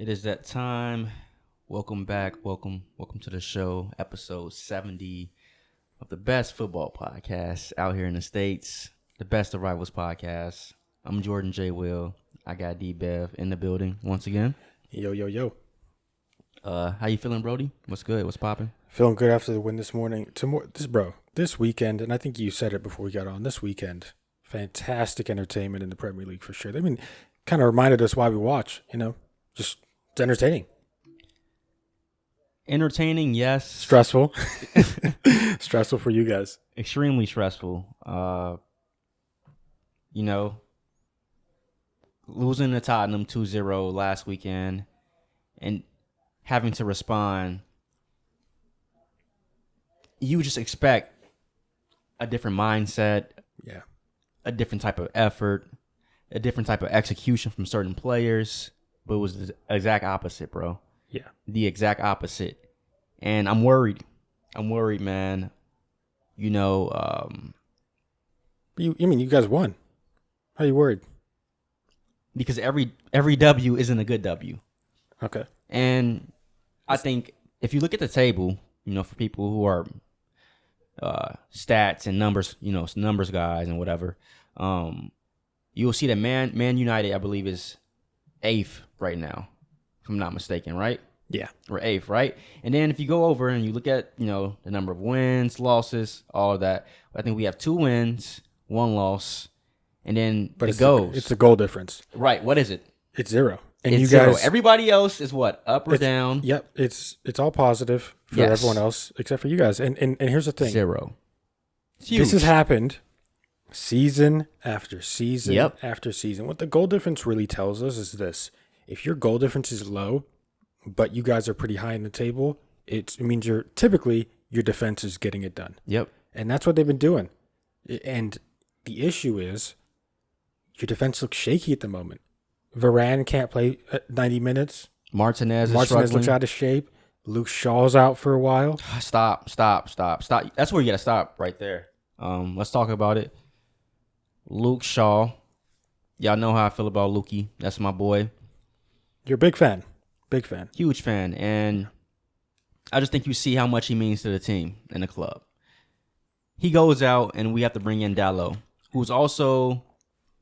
It is that time. Welcome back. Welcome to the show. Episode 70 of the best football podcast out here in the States. The best of rivals podcast. I'm Jordon J. Will. I got D-Bev in the building once again. Yo. How you feeling, Brody? What's good? What's popping? Feeling good after the win this morning. This weekend, and I think you said it before we got on, this weekend, fantastic entertainment in the Premier League for sure. I mean, kind of reminded us why we watch, just it's entertaining. Entertaining, yes. Stressful. Stressful for you guys. Extremely stressful. Losing to Tottenham 2-0 last weekend and having to respond, you just expect a different mindset, a different type of effort, a different type of execution from certain players, but it was the exact opposite, bro. Yeah. The exact opposite. And I'm worried. Man. You guys won. How are you worried? Because every W isn't a good W. Okay. And I think if you look at the table, for people who are stats and numbers, numbers guys and whatever, you'll see that Man United, I believe, is 8th right now, if I'm not mistaken, right? Yeah. We're 8th, right? And then if you go over and you look at, the number of wins, losses, all of that, I think we have 2 wins, 1 loss, and then but it's the goal difference. Right. What is it? It's 0. And it's you 0. guys, everybody else is what? Up or down? Yep. It's all positive for everyone else except for you guys. And here's the thing. 0. This has happened season after season after season. What the goal difference really tells us is this. If your goal difference is low, but you guys are pretty high in the table, it means your defense is getting it done. Yep. And that's what they've been doing. And the issue is your defense looks shaky at the moment. Varane can't play 90 minutes. Martinez looks out of shape. Luke Shaw's out for a while. Stop. That's where you got to stop right there. Let's talk about it. Luke Shaw. Y'all know how I feel about Lukey. That's my boy. You're a big fan. Big fan. Huge fan. And I just think you see how much he means to the team and the club. He goes out and we have to bring in Dalot, who's also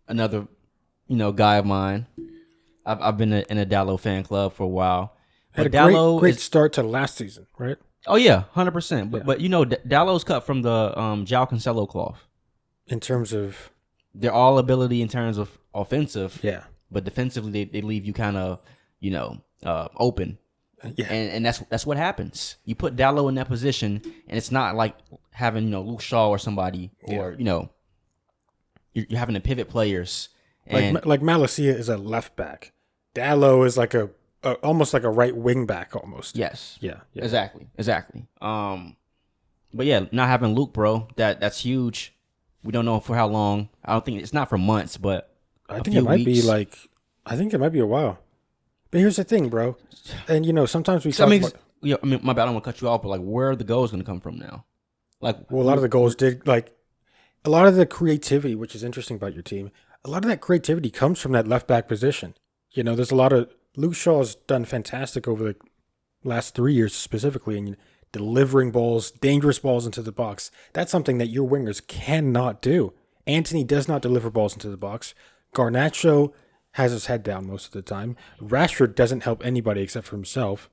another, guy of mine. I've been in a Dalot fan club for a while. Had a great start to last season, right? Oh, yeah, 100%. But Dalot's cut from the João Cancelo cloth. In terms of? They're all ability in terms of offensive. Yeah. But defensively, they leave you kind of, open. Yeah. And that's what happens. You put Dalot in that position, and it's not like having, Luke Shaw or somebody, or, you're having to pivot players. And like Malacia is a left back. Dalot is like almost like a right wing back almost. Yes. Yeah. Exactly. But yeah, not having Luke, bro, that's huge. We don't know for how long. I don't think it's not for months, but I think it might be a while. But here's the thing, bro. And sometimes we talk about, my bad, I don't want to cut you off, but where are the goals going to come from now? A lot of the goals a lot of the creativity, which is interesting about your team, a lot of that creativity comes from that left back position. There's a lot of Luke Shaw has done fantastic over the last 3 years specifically, and delivering balls, dangerous balls into the box. That's something that your wingers cannot do. Anthony does not deliver balls into the box. Garnacho has his head down most of the time. Rashford doesn't help anybody except for himself.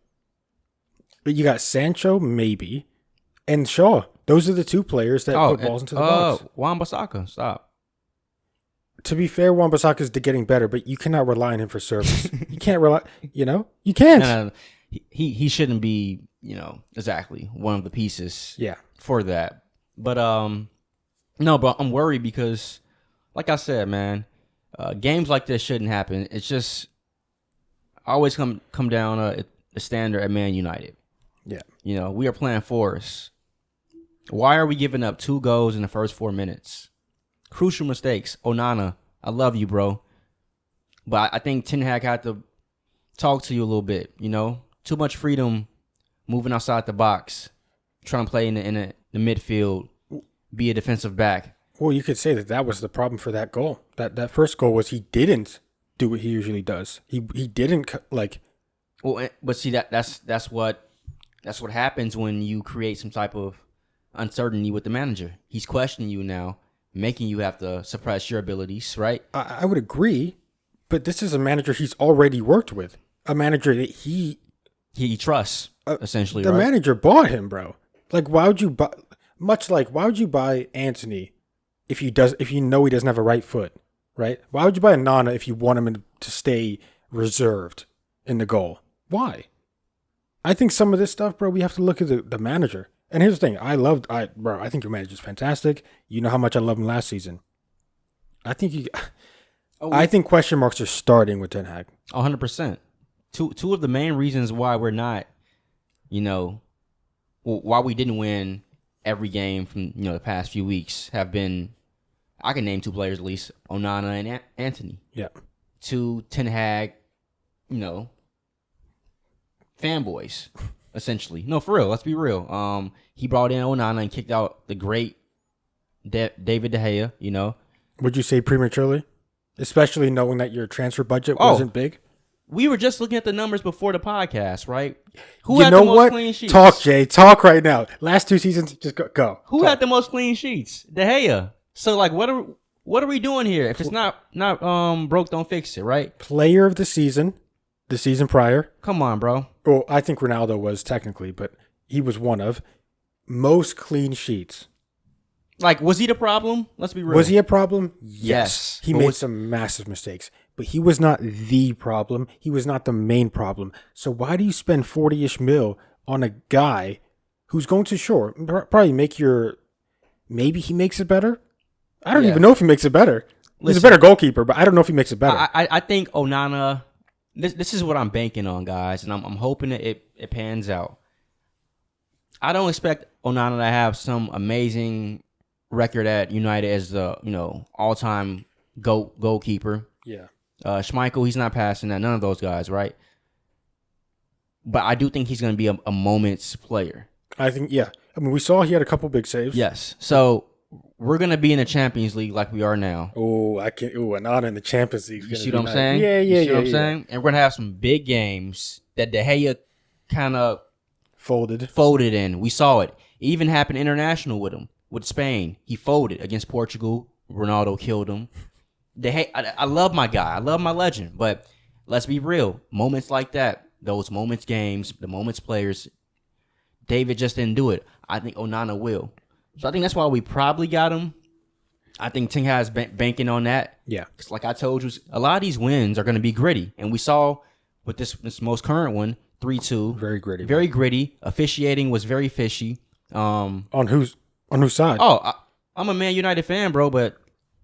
But you got Sancho, maybe, and Shaw. Those are the 2 players that put balls into the box. Wan-Bissaka, stop. To be fair, Wan-Bissaka is getting better, but you cannot rely on him for service. You can't rely, you can't. No. He shouldn't be, exactly one of the pieces for that. But, no, but I'm worried because, like I said, man, games like this shouldn't happen. It's just always come down a standard at Man United. Yeah. We are playing Forest. Why are we giving up 2 goals in the first 4 minutes? Crucial mistakes. Onana, I love you, bro. But I think Ten Hag had to talk to you a little bit, Too much freedom moving outside the box, trying to play in the midfield, be a defensive back. Well, you could say that was the problem for that goal. That first goal was he didn't do what he usually does. He didn't Well, but see that's what happens when you create some type of uncertainty with the manager. He's questioning you now, making you have to suppress your abilities, right? I would agree, but this is a manager he's already worked with, a manager that he trusts, essentially. The right? manager bought him, bro. Like, why would you buy? Much like, why would you buy Anthony if you know he doesn't have a right foot, right? Why would you buy Onana if you want him to stay reserved in the goal? Why? I think some of this stuff, bro, we have to look at the manager. And here's the thing. I think your manager's fantastic. You know how much I love him last season. I think question marks are starting with Ten Hag. 100%. Two of the main reasons why we're not, why we didn't win every game from, the past few weeks have been, I can name two players at least, Onana and Anthony. Yeah. Two Ten Hag, fanboys, essentially. No, for real. Let's be real. He brought in Onana and kicked out the great David De Gea. Would you say prematurely, especially knowing that your transfer budget wasn't big? We were just looking at the numbers before the podcast, right? Who had the most clean sheets? Talk, Jay. Talk right now. Last 2 seasons, just go. Who had the most clean sheets? De Gea. So, like, what are we doing here? If it's not broke, don't fix it, right? Player of the season prior. Come on, bro. Well, I think Ronaldo was technically, but he was one of most clean sheets. Like, was he the problem? Let's be real. Was he a problem? Yes. He made some massive mistakes, but he was not the problem. He was not the main problem. So why do you spend 40-ish mil on a guy who's going to probably maybe he makes it better? I don't even know if he makes it better. He's a better goalkeeper, but I don't know if he makes it better. I think Onana, this is what I'm banking on, guys, and I'm hoping that it pans out. I don't expect Onana to have some amazing record at United as the all-time goalkeeper. Yeah. Schmeichel, he's not passing that. None of those guys, right? But I do think he's going to be a moment's player. I think, yeah. I mean, we saw he had a couple big saves. Yes. So we're going to be in the Champions League like we are now. Oh, Onana in the Champions League. You see what I'm saying? Yeah. You see what I'm saying? And we're going to have some big games that De Gea kind of folded in. We saw it. It even happened international with him. With Spain, he folded against Portugal. Ronaldo killed him. I love my guy. I love my legend. But let's be real. Moments like that, those moments games, the moments players, David just didn't do it. I think Onana will. So I think that's why we probably got him. I think Ten Hag's banking on that. Yeah. Because like I told you, a lot of these wins are going to be gritty. And we saw with this most current one, 3-2. Very gritty. Very gritty. Officiating was very fishy. On whose side? Oh, I'm a Man United fan, bro, but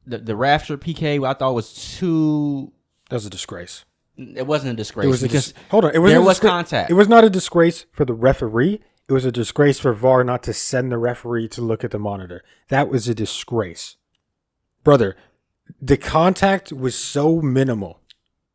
the Rafter PK I thought was too... That was a disgrace. It wasn't a disgrace. Hold on. There was contact. It was not a disgrace for the referee. It was a disgrace for VAR not to send the referee to look at the monitor. That was a disgrace. Brother, the contact was so minimal.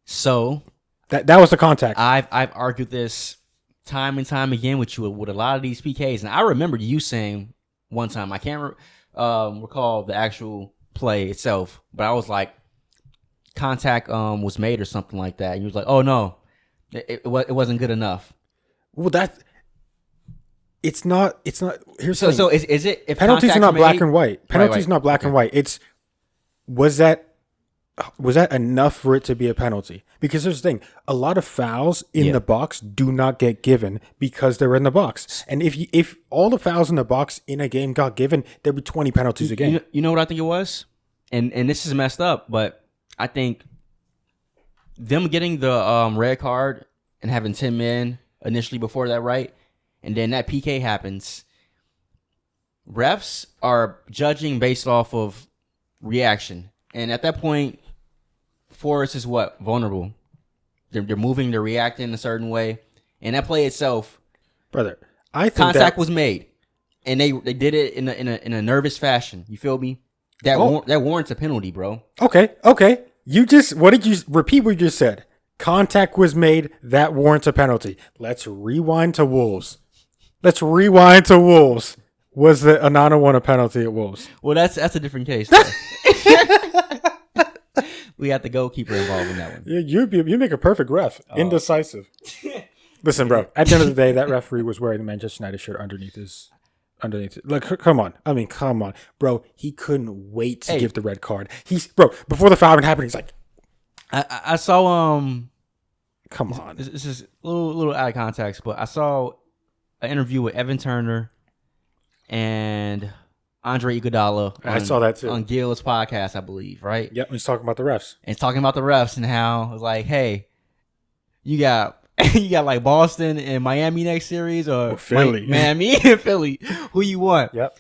So... That was the contact. I've argued this time and time again with you with a lot of these PKs. And I remember you saying one time, I can't recall the actual play itself, but I was like, contact was made or something like that. And you was like, oh no, it wasn't good enough. Well, it's not. Here's so is it if penalties are not made, black and white? Penalties right. not black and white. It's was that enough for it to be a penalty? Because here's the thing: a lot of fouls in the box do not get given because they're in the box. And if all the fouls in the box in a game got given, there'd be 20 penalties a game. You know what I think it was? And this is messed up, but I think them getting the red card and having 10 men initially before that, right? And then that PK happens. Refs are judging based off of reaction. And at that point, Forrest is what? Vulnerable. They're moving, they're reacting a certain way. And that play itself, brother, I think contact was made. And they did it in a nervous fashion. You feel me? That warrants a penalty, bro. Okay. Repeat what you just said. Contact was made, that warrants a penalty. Let's rewind to Wolves. Was the Onana one a penalty at Wolves? Well, that's a different case. We got the goalkeeper involved in that one. You make a perfect ref. Indecisive. Listen, bro. At the end of the day, that referee was wearing the Manchester United shirt underneath. Like, come on. I mean, come on, bro. He couldn't wait to give the red card. Bro, before the foul even happened, he's like, I saw come on. This is a little out of context, but I saw an interview with Evan Turner and Andre Iguodala. I saw that too on Gil's podcast, I believe. Right? Yep. He's talking about the refs. And talking about the refs and how it was like, hey, you got like Boston and Miami next series, or Philly, Miami and Philly. Who you want? Yep.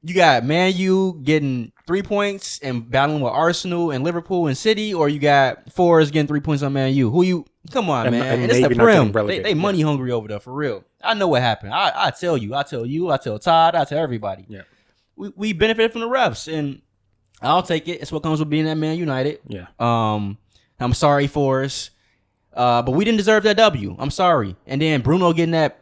You got Man U getting 3 points and battling with Arsenal and Liverpool and City, or you got Forest getting 3 points on Man U. Who you? Come on, man. And it's the Prem. They money hungry over there for real. I know what happened. I tell you. I tell you. I tell Todd. I tell everybody. Yeah. We benefit from the refs, and I'll take it. It's what comes with being at Man United. Yeah. I'm sorry, Forest. But we didn't deserve that W. I'm sorry. And then Bruno getting that.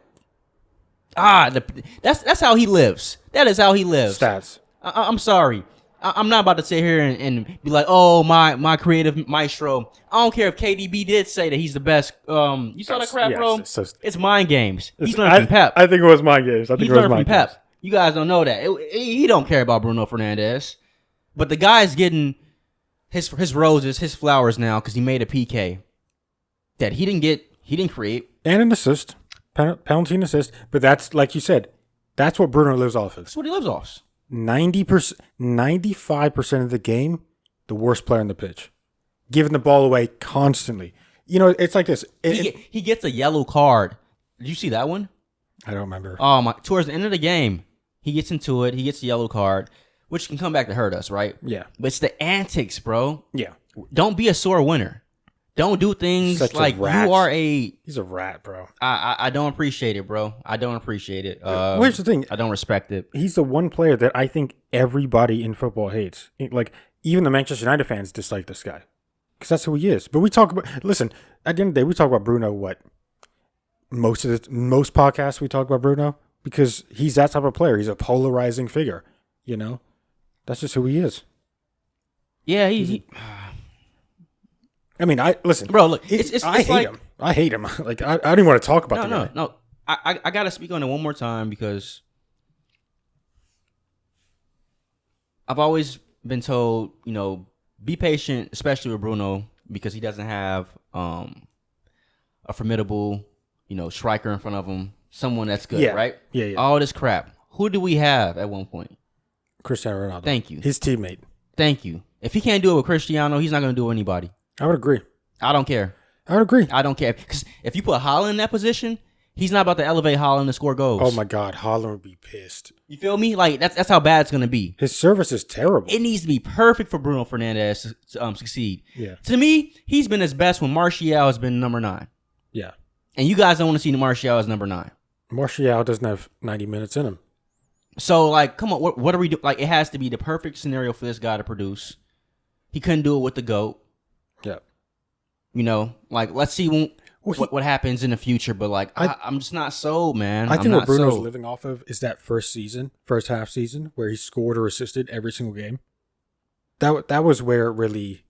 That's how he lives. That is how he lives. Stats. I'm sorry. I'm not about to sit here and be like, oh, my creative maestro. I don't care if KDB did say that he's the best. You saw that crap, bro? It's mind games. He's learning from Pep. I think it was mind games. He's learning from Pep. You guys don't know that. He don't care about Bruno Fernandes. But the guy's getting his roses, his flowers now because he made a PK that he didn't create. And an assist. Penalty and assist. But that's, like you said, that's what Bruno lives off of. That's what he lives off. 95% of the game, the worst player on the pitch. Giving the ball away constantly. You know, it's like this. He gets a yellow card. Did you see that one? I don't remember. Oh my! Towards the end of the game, he gets into it. He gets the yellow card, which can come back to hurt us, right? Yeah. But it's the antics, bro. Yeah. Don't be a sore winner. Don't do things like you are a... He's a rat, bro. I don't appreciate it, bro. I don't appreciate it. Here's the thing. I don't respect it. He's the one player that I think everybody in football hates. Like, even the Manchester United fans dislike this guy. Because that's who he is. But we talk about... Listen, at the end of the day, we talk about Bruno, what? Most podcasts we talk about Bruno. Because he's that type of player. He's a polarizing figure. You know? That's just who he is. Yeah, I mean, listen, bro. Look, I hate him. I hate him. Like, I don't even want to talk about the guy. No. I gotta speak on it one more time because I've always been told, you know, be patient, especially with Bruno, because he doesn't have a formidable, you know, striker in front of him, someone that's good, right? Yeah. All this crap. Who do we have at one point? Cristiano Ronaldo. Thank you. His teammate. Thank you. If he can't do it with Cristiano, he's not going to do it with anybody. I would agree. I don't care. I would agree. I don't care. Because if you put Haaland in that position, he's not about to elevate Haaland to score goals. Oh, my God. Haaland would be pissed. You feel me? Like, that's how bad it's going to be. His service is terrible. It needs to be perfect for Bruno Fernandes to succeed. Yeah. To me, he's been his best when Martial has been number 9. Yeah. And you guys don't want to see Martial as number 9. Martial doesn't have 90 minutes in him. So, like, come on. What are we doing? Like, it has to be the perfect scenario for this guy to produce. He couldn't do it with the GOAT. Yeah. You know, like, let's see what happens in the future. But, like, I'm just not sold, man. I think what Bruno's living off of is that first half season, where he scored or assisted every single game. That was where it really,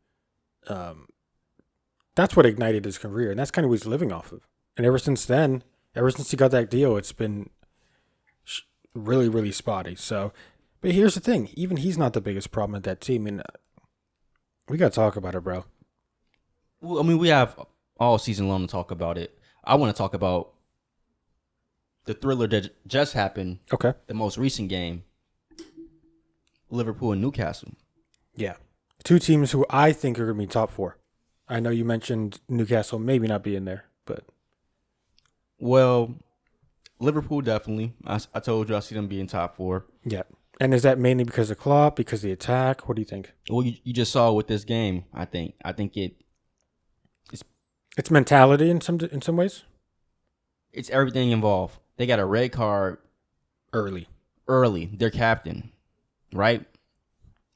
that's what ignited his career. And that's kind of what he's living off of. And ever since then, ever since he got that deal, it's been really, really spotty. So, but here's the thing. Even he's not the biggest problem at that team. And we got to talk about it, bro. Well, I mean, we have all season long to talk about it. I want to talk about the thriller that just happened. Okay. The most recent game. Liverpool and Newcastle. Yeah. Two teams who I think are going to be top 4. I know you mentioned Newcastle maybe not being there, but. Well, Liverpool definitely. I told you I see them being top 4. Yeah. And is that mainly because of Klopp, because of the attack? What do you think? Well, you just saw with this game, I think it's mentality in some ways. It's everything involved. They got a red card early. Their captain, right?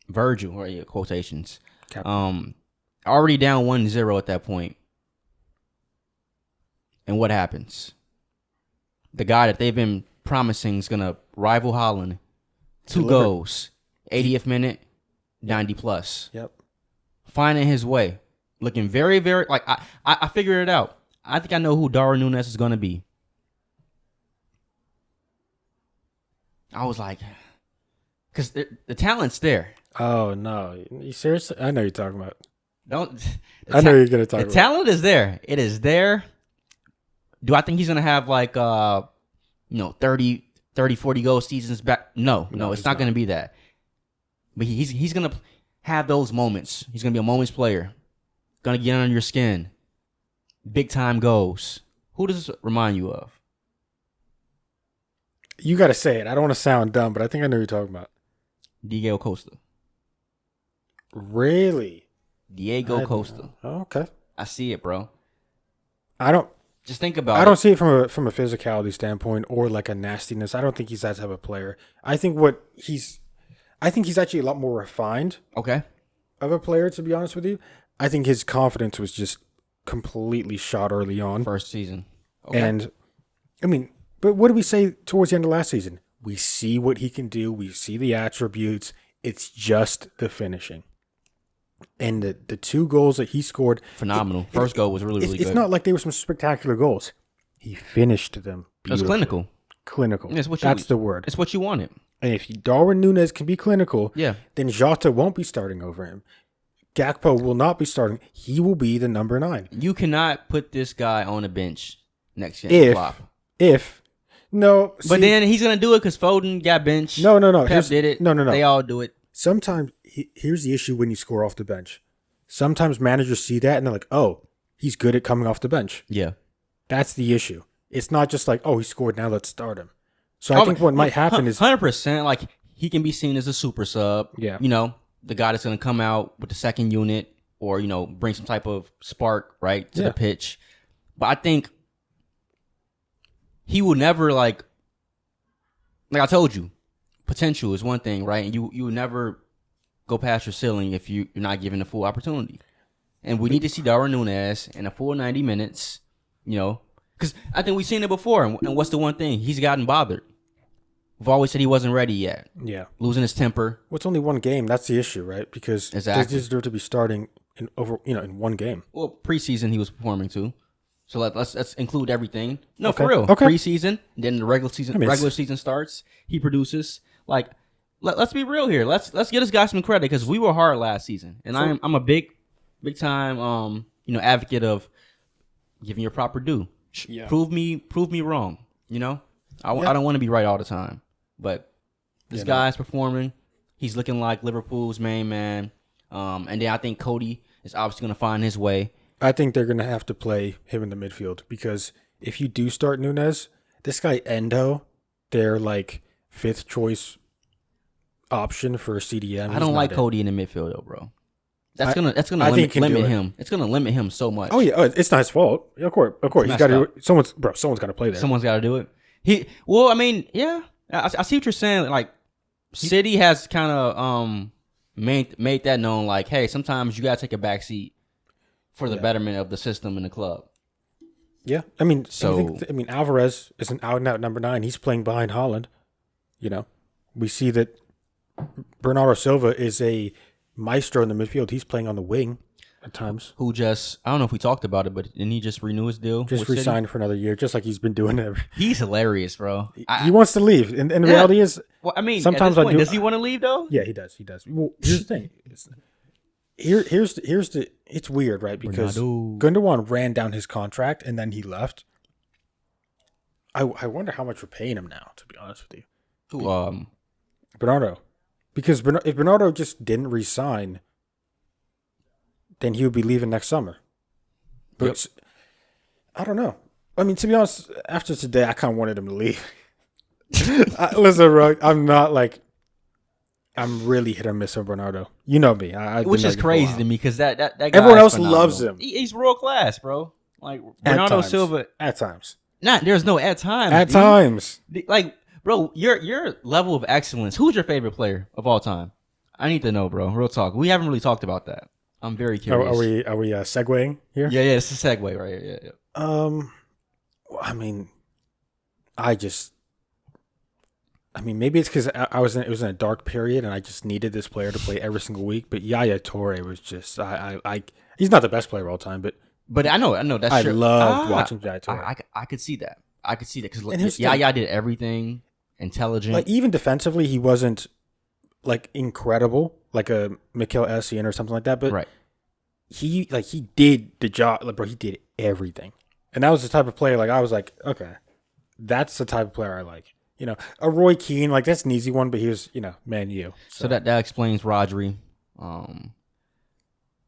Virgil, or quotations. Captain. Already down 1-0 at that point. And what happens? The guy that they've been promising is gonna rival Haaland. 2 goals, 80th minute, 90 plus. Yep. Finding his way, looking very, very like I figured it out. I think I know who Darwin Núñez is going to be. I was like, because the talent's there. Oh no, you serious? I know you're talking about. Don't. I know you're gonna talk. The talent is there. It is there. Do I think he's gonna have like 30, 40 goal seasons back? No, it's not gonna be that. But he's gonna have those moments. He's gonna be a moments player. Gonna get under your skin. Big time goals. Who does this remind you of? You got to say it. I don't want to sound dumb, but I think I know who you're talking about. Diego Costa. Really? Diego Costa. Oh, okay. I see it, bro. I don't. Just think about it. I don't see it from a physicality standpoint or like a nastiness. I don't think he's that type of player. I think he's actually a lot more refined. Okay. Of a player, to be honest with you. I think his confidence was just completely shot early on. First season. Okay. And I mean, but what did we say towards the end of last season? We see what he can do. We see the attributes. It's just the finishing. And the 2 goals that he scored. Phenomenal. First goal was really good. It's not like they were some spectacular goals. He finished them beautifully. It was clinical. Clinical. Yeah, that's the word. It's what you wanted. And if Darwin Núñez can be clinical, yeah, then Jota won't be starting over him. Gakpo will not be starting. He will be the number 9. You cannot put this guy on a bench next game. No. But see, then he's going to do it because Foden got benched. No. Pep did it. No. They all do it. Sometimes, here's the issue when you score off the bench. Sometimes managers see that and they're like, oh, he's good at coming off the bench. Yeah. That's the issue. It's not just like, oh, he scored, now let's start him. So I think what might happen is 100%. Like, he can be seen as a super sub. Yeah. The guy that's going to come out with the second unit or, bring some type of spark, right, to the pitch. But I think he will never, like I told you, potential is one thing, right? And you will never go past your ceiling if you're not given the full opportunity. And we need to see Darwin Núñez in a full 90 minutes, because I think we've seen it before. And what's the one thing? He's gotten bothered. We've always said he wasn't ready yet. Yeah. Losing his temper. Well, it's only one game. That's the issue, right? Because they deserve to be starting in one game. Well, preseason he was performing too. So let's include everything. No, okay. For real. Okay. Preseason, then the regular season starts. He produces. Like, let's be real here. Let's get this guy some credit because we were hard last season, and I'm a big time advocate of giving your proper due. Yeah. Prove me wrong. I don't want to be right all the time. But this guy's performing. He's looking like Liverpool's main man. And then I think Cody is obviously going to find his way. I think they're going to have to play him in the midfield because if you do start Núñez, this guy Endo, their like 5th choice option for CDM. I don't like Cody in the midfield though, bro. That's gonna limit him. It's gonna limit him so much. Oh yeah, it's not his fault. Of course. He's got to. Someone's got to play there. Someone's got to do it. I see what you're saying. Like, City has kind of made that known. Like, hey, sometimes you gotta take a back seat for the betterment of the system and the club. Yeah, I mean, Alvarez is an out and out number 9. He's playing behind Haaland. We see that Bernardo Silva is a maestro in the midfield. He's playing on the wing at times. I don't know if we talked about it, but didn't he just renew his deal? Just re-signed for another year, just like he's been doing it. He's hilarious, bro. He wants to leave, and the reality is, well, I mean, sometimes at this point, does he want to leave though? Yeah, he does. Well, here's the thing. It's weird, right? Because Gundogan ran down his contract and then he left. I wonder how much we're paying him now, to be honest with you. Bernardo. Because if Bernardo just didn't re-sign, then he would be leaving next summer. But I don't know. I mean, to be honest, after today, I kind of wanted him to leave. Listen, bro, I'm really hit or miss on Bernardo. You know me. Which is crazy to me because that guy everyone else loves him. He's world class, bro. Like Bernardo Silva. At times. There's no at times. At times. Like, bro, your level of excellence. Who's your favorite player of all time? I need to know, bro. Real talk. We haven't really talked about that. I'm very curious. Are we segueing here? Yeah. It's a segue right here. Yeah. I mean, maybe it's because it was in a dark period and I just needed this player to play every single week. But Yaya Toure was just, he's not the best player of all time, but But I know that's I true. loved watching Jai Torre. I could see that. I could see that And because his Yaya did everything, intelligent. Like even defensively, he wasn't like incredible, like a Mikel Essien or something like that. But right. he did the job. Like, bro, he did everything, and that was the type of player. Like I was like, okay, that's the type of player I like. You know, a Roy Keane, like that's an easy one, but he was, Man U. So that explains Rodri.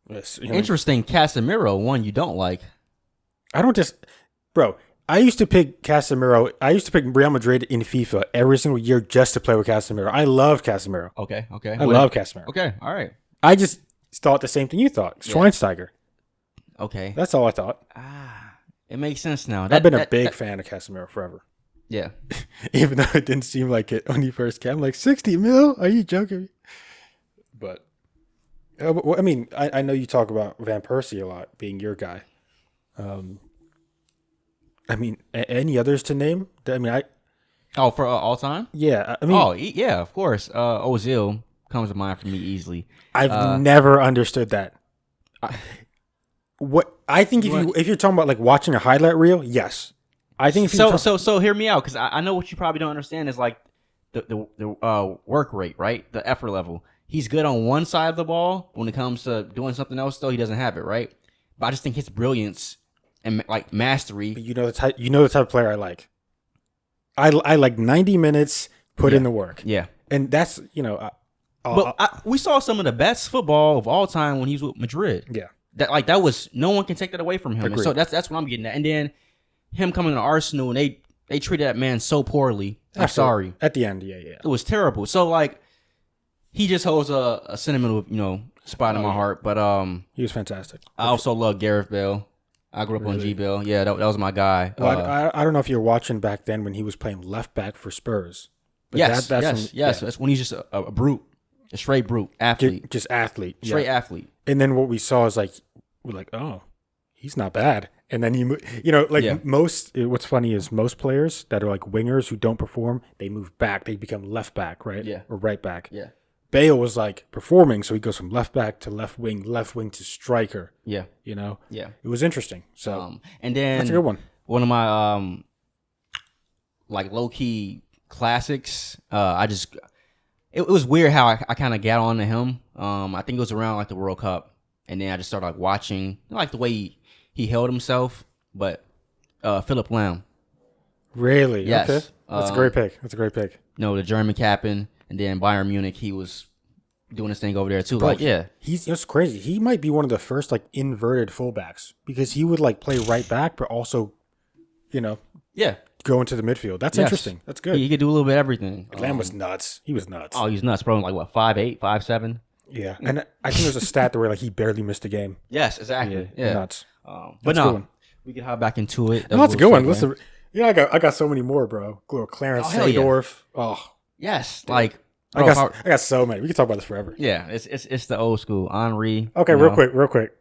Yes, Interesting. Casemiro, one you don't like. I don't just, bro. I used to pick Casemiro. I used to pick Real Madrid in FIFA every single year just to play with Casemiro. I love Casemiro. Okay. I love Casemiro. Okay, all right. I just thought the same thing you thought. Schweinsteiger. Okay. That's all I thought. It makes sense now. I've been a big fan of Casemiro forever. Yeah. Even though it didn't seem like it when he first came. I'm like, 60 mil? Are you joking? But, I mean, I know you talk about Van Persie a lot, being your guy. I mean, any others to name? I mean, for all time? Yeah. I mean, yeah, of course. Ozil comes to mind for me easily. I've never understood that. I think if you're talking about like watching a highlight reel, yes. I think so hear me out because I know what you probably don't understand is like the work rate, right? The effort level. He's good on one side of the ball. When it comes to doing something else, though, he doesn't have it, right? But I just think his brilliance and like mastery. But you know the type of player I like. I like 90 minutes put in the work. Yeah, and that's we saw some of the best football of all time when he was with Madrid. Yeah, that was no one can take that away from him. And Agreed. so that's what I'm getting at. And then him coming to Arsenal and they treated that man so poorly. I'm sorry. At the end, yeah. It was terrible. So like he just holds a sentimental, spot in my heart. But he was fantastic. I also love Gareth Bale. I grew up on G Bale. Yeah, that was my guy. Well, I don't know if you're watching back then when he was playing left back for Spurs. But yes. That's when he's just a brute, a straight brute athlete, just athlete, straight athlete. And then what we saw is like we're like, oh, he's not bad. And then what's funny is most players that are like wingers who don't perform, they move back, they become left back, right? Yeah, or right back. Yeah. Bale was like performing, so he goes from left back to left wing to striker. Yeah. Yeah. It was interesting. So and then that's a good one. One of my like low key classics. It was weird how I kind of got on to him. I think it was around like the World Cup, and then I just started like watching like the way he held himself. But Philip Lahm. Really? Yes. Okay. That's a great pick. The German captain. And then Bayern Munich, he was doing his thing over there too. Bro, It's crazy. He might be one of the first like inverted fullbacks because he would like play right back, but also, go into the midfield. That's interesting. That's good. He could do a little bit of everything. Lamb was nuts. He was nuts. Oh, he's nuts, bro. Like what, 5'8", 5'7"? Yeah, and I think there's a stat where like he barely missed a game. Yes, exactly. Yeah. Nuts. But no, we can hop back into it. That's a good one. Listen, I got so many more, bro. Clarence Seedorf. Oh. Yes, like I got so many. We can talk about this forever. Yeah, it's the old school Henry. Okay, real quick.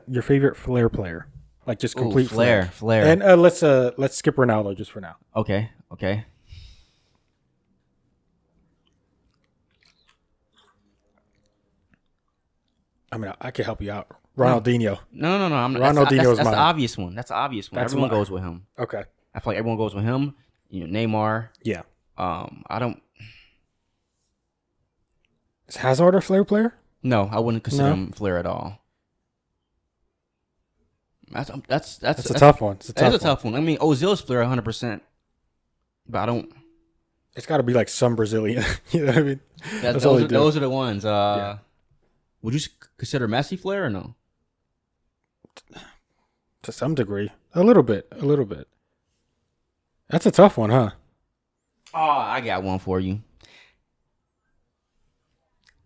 Your favorite Flair player, like just complete Flair. And let's skip Ronaldo just for now. Okay. I mean, I could help you out. Ronaldinho. No. Ronaldinho's that's mine. The obvious one. That's the obvious one. Everyone goes with him. Okay. I feel like everyone goes with him. Neymar. Yeah. I don't. Is Hazard a Flair player? No, I wouldn't consider him Flair at all. That's a tough one. It's a tough one. I mean, Ozil's Flair 100%, but I don't. It's got to be like some Brazilian. You know what I mean? Those are the ones. Would you consider Messi Flair or no? To some degree, a little bit. That's a tough one, huh? Oh, I got one for you.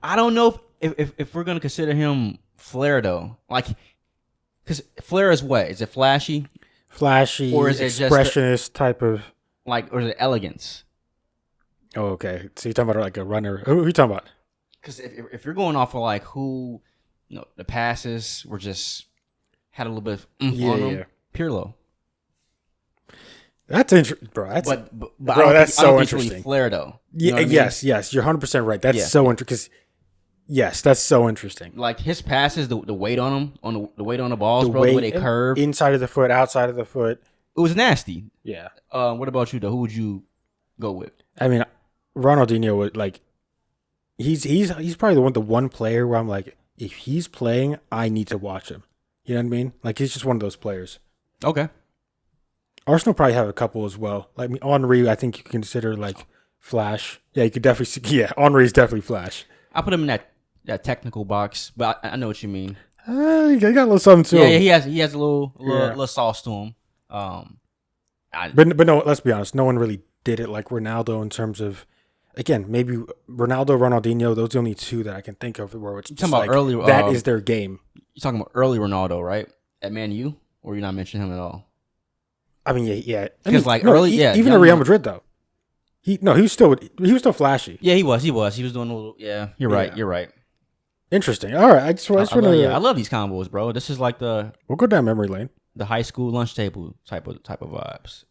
I don't know if we're gonna consider him Flair though, like, because Flair is what? Is it flashy, or is it expressionist type of like, or is it elegance? Oh, okay. So you're talking about like a runner. Who are you talking about? Because if you're going off of like who, the passes were just had a little bit of on them. Yeah. Pirlo. That's interesting, bro. But that's so interesting. Flair though. Yeah. Yes. You're 100% right. That's so interesting because Yes, that's so interesting. Like his passes, the weight on him, the weight on the balls, The bro, the way weight they curve. inside of the foot, outside of the foot. It was nasty. Yeah. What about you though? Who would you go with? I mean, Ronaldinho would like. He's probably the one player where I'm like, if he's playing, I need to watch him. You know what I mean? Like he's just one of those players. Okay. Arsenal probably have a couple as well. Like Henry, I think you can consider like Flash. Yeah, you could definitely see. Yeah, Henry's definitely Flash. I put him in that technical box, but I know what you mean. He got a little something to him. Yeah, he has a little sauce to him. But no, let's be honest. No one really did it like Ronaldo in terms of, again, maybe Ronaldo, Ronaldinho. Those are the only two that I can think of where it's just like early, that is their game. You're talking about early Ronaldo, right? At Man U, or you're not mentioning him at all? I mean, yeah. Because early, even at Real Madrid though. He was still flashy. Yeah, he was doing a little. Yeah, you're right. Interesting. All right, I just want to. I love these combos, bro. This is like we'll go down memory lane. The high school lunch table type of vibes.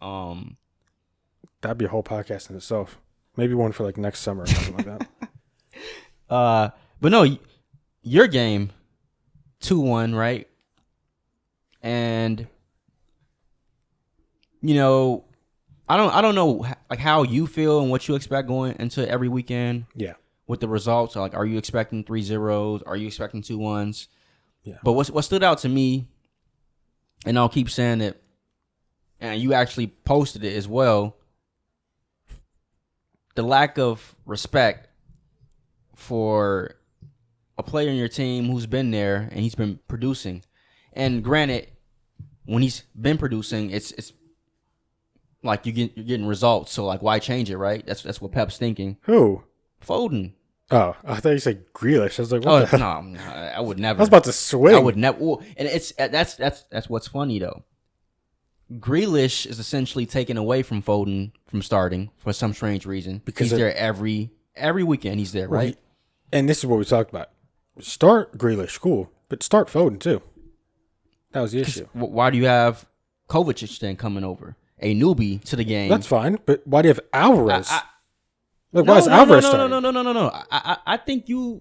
That'd be a whole podcast in itself. Maybe one for like next summer or something like that. But no, your game 2-1, right? And you know, I don't know like how you feel and what you expect going into every weekend. Yeah. With the results, like, are you expecting 3-0s? Are you expecting 2-1s? Yeah. But what stood out to me, and I'll keep saying it, and you actually posted it as well, the lack of respect for a player in your team who's been there and he's been producing. And granted, when he's been producing, it's like you're getting results. So like, why change it, right? That's what Pep's thinking. Who? Foden. Oh, I thought you said Grealish. I was like, what the hell? No, I would never. I was about to swing. I would never. And that's what's funny though. Grealish is essentially taken away from Foden from starting for some strange reason because he's there every weekend. He's there, right? And this is what we talked about. Start Grealish, cool, but start Foden too. That was the issue. Why do you have Kovacic then coming over, a newbie to the game? That's fine, but why do you have Alvarez? Why is Alvarez starting? No. I think you're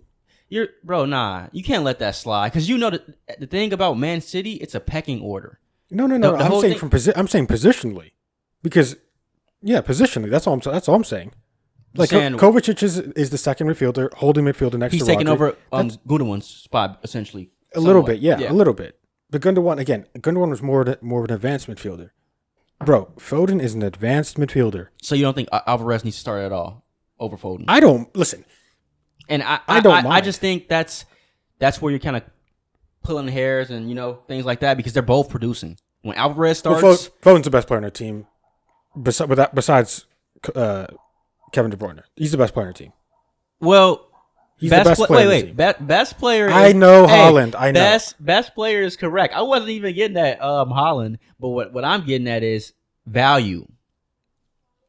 bro. Nah, you can't let that slide because you know the thing about Man City, it's a pecking order. No. I'm saying I'm saying positionally, because positionally. That's all I'm saying. Like Kovacic is the second midfielder, holding midfielder next to Rodri. He's taking over Gundogan's spot essentially. A little bit. But Gundogan was more of an advanced midfielder. Bro, Foden is an advanced midfielder. So you don't think Alvarez needs to start at all over Foden? I don't listen. And I don't mind. I just think that's where you're kind of pulling hairs and things like that because they're both producing. When Alvarez starts, Foden's the best player on the team. Besides Kevin De Bruyne, he's the best player on the team. Well, he's the best player. Wait. Best player. I know Haaland. I know. Best player is correct. I wasn't even getting at Haaland, but what I'm getting at is value.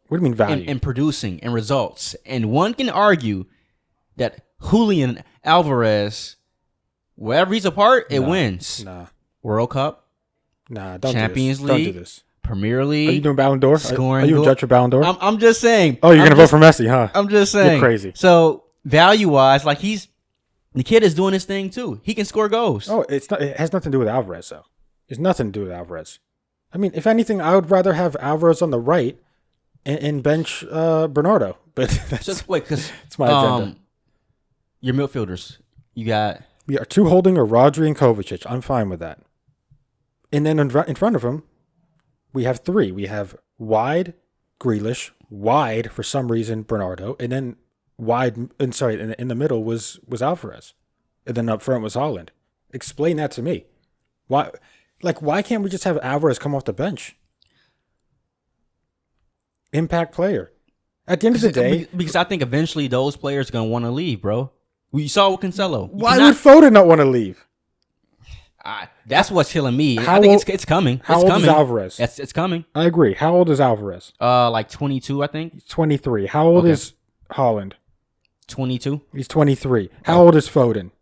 What do you mean value? And producing and results. And one can argue that Julian Alvarez, wherever he's a part, it wins. Nah. World Cup. Nah, don't Champions do this. League. Don't do this. Premier League. Are you doing Ballon d'Or? Scoring. Are you a judge for Ballon d'Or? I'm just saying. Oh, you're going to vote for Messi, huh? I'm just saying. You're crazy. So, value-wise, like the kid is doing his thing too. He can score goals. Oh, it has nothing to do with Alvarez, though. It's nothing to do with Alvarez. I mean, if anything, I would rather have Alvarez on the right and bench Bernardo. But that's my agenda. Your midfielders, you got... We are two holding or Rodri and Kovacic. I'm fine with that. And then in front of him, we have three. We have wide Grealish, wide for some reason Bernardo, and then wide. And sorry, in the middle was Alvarez, and then up front was Haaland. Explain that to me. Why can't we just have Alvarez come off the bench? Impact player. At the end of the day, because I think eventually those players are gonna want to leave, bro. You saw with Cancelo. Why would Foden not want to leave? That's what's killing me. I think it's coming. How old is Alvarez? It's coming. I agree. How old is Alvarez? Like 22, I think. He's 23. How old is Haaland? 22. He's 23. How old is Foden?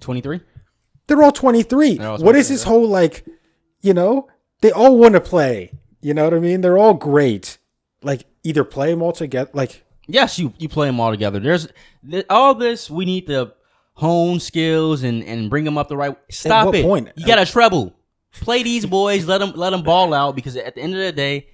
23. They're all 23. What is this whole they all want to play. You know what I mean? They're all great. Like either play them all together. Like yes, you play them all together. There's all this. We need to hone skills and bring them up the right. Stop what it. point? You got a treble. Play these boys. Let them ball out because at the end of the day,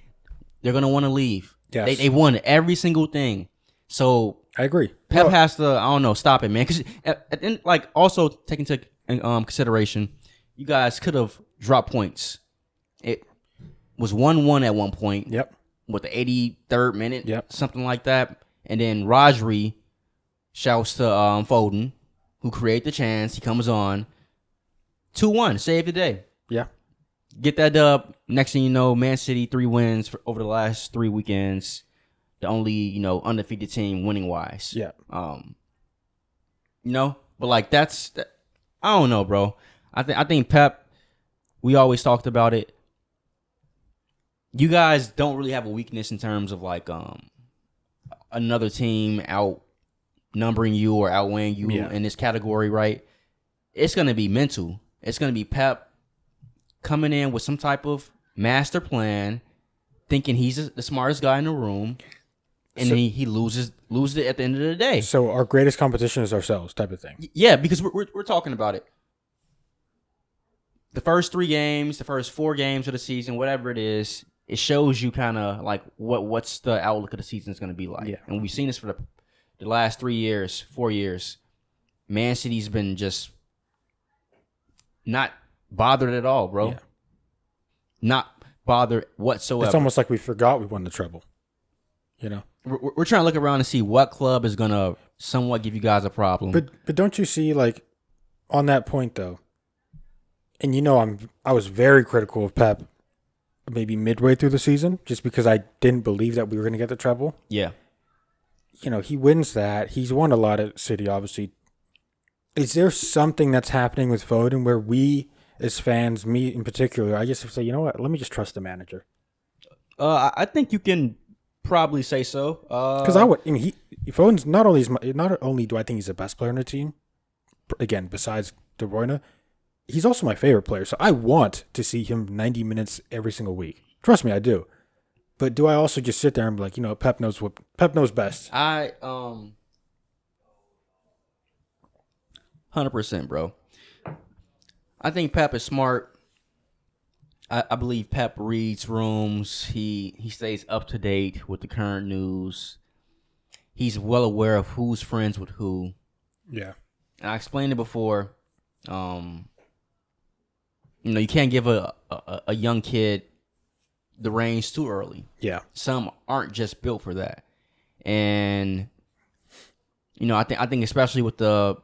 they're gonna want to leave. Yes. They won every single thing. So I agree. Pep has to, I don't know, stop it, man. Because at the end, like, also take into consideration, you guys could have dropped points. It was 1-1 at one point. Yep. With the 83rd minute, Yep. something like that. And then Rodri shouts to Foden, who created the chance. He comes on. 2-1, save the day. Yeah. Get that dub. Next thing you know, Man City 3 wins over the last 3 weekends. The only, undefeated team winning wise. Yeah. But like that, I don't know, bro. I think Pep, we always talked about it. You guys don't really have a weakness in terms of like another team outnumbering you or outweighing you in this category, right? It's gonna be mental. It's gonna be Pep coming in with some type of master plan, thinking he's the smartest guy in the room, and then he loses it at the end of the day. So our greatest competition is ourselves, type of thing. Yeah, because we're talking about it. The first 3 games, the first 4 games of the season, whatever it is, it shows you kind of like what's the outlook of the season is going to be like. Yeah. And we've seen this for the last 3 years, 4 years. Man City's been just not bothered at all, bro. Yeah. Not bothered whatsoever. It's almost like we forgot we won the treble. We're trying to look around and see what club is going to somewhat give you guys a problem. But don't you see, like, on that point though, and I was very critical of Pep maybe midway through the season just because I didn't believe that we were going to get the treble. Yeah. He wins that. He's won a lot at City, obviously. Is there something that's happening with Foden where we, as fans, me in particular, I just have to say, you know what? Let me just trust the manager. I think you can probably say so. Because Foden's not only do I think he's the best player on the team, again, besides De Bruyne, he's also my favorite player. So I want to see him 90 minutes every single week. Trust me, I do. But do I also just sit there and be like, Pep knows best? 100%, bro. I think Pep is smart. I believe Pep reads rooms. He stays up to date with the current news. He's well aware of who's friends with who. Yeah. And I explained it before. You can't give a young kid the reins too early. Yeah. Some aren't just built for that. And I think especially with the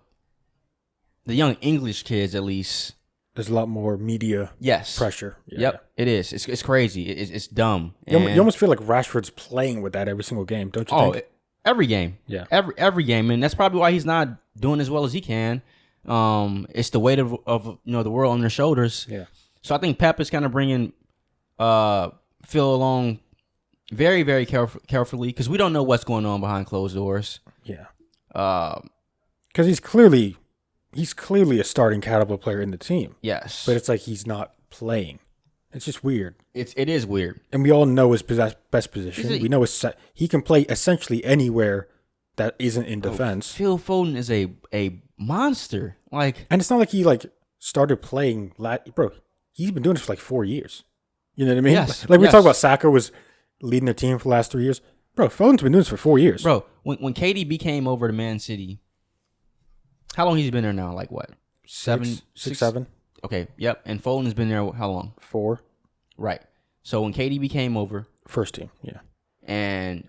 young English kids, at least, there's a lot more media pressure. Yeah. Yep, it is. It's crazy. It's dumb. You almost feel like Rashford's pplaying with that every single game, don't you think? Every game. Yeah. Every game, and that's probably why he's not doing as well as he can. It's the weight of the world on their shoulders. Yeah. So I think Pep is kind of bringing Phil along very, very carefully because we don't know what's going on behind closed doors. Yeah. Because he's clearly a starting caliber player in the team. Yes. But it's like he's not playing. It's just weird. It is weird. And we all know his best position. We know he can play essentially anywhere that isn't in defense. Phil Foden is a monster. And it's not like he started playing. Bro, he's been doing this for 4 years. You know what I mean? Yes. We talk about Saka was leading the team for the last 3 years. Bro, Foden's been doing this for 4 years. Bro, when KDB came over to Man City, how long he's been there now? Like what? 6, 7. Okay, yep. And Foden's been there how long? 4. Right. So when KDB came over, first team, yeah. And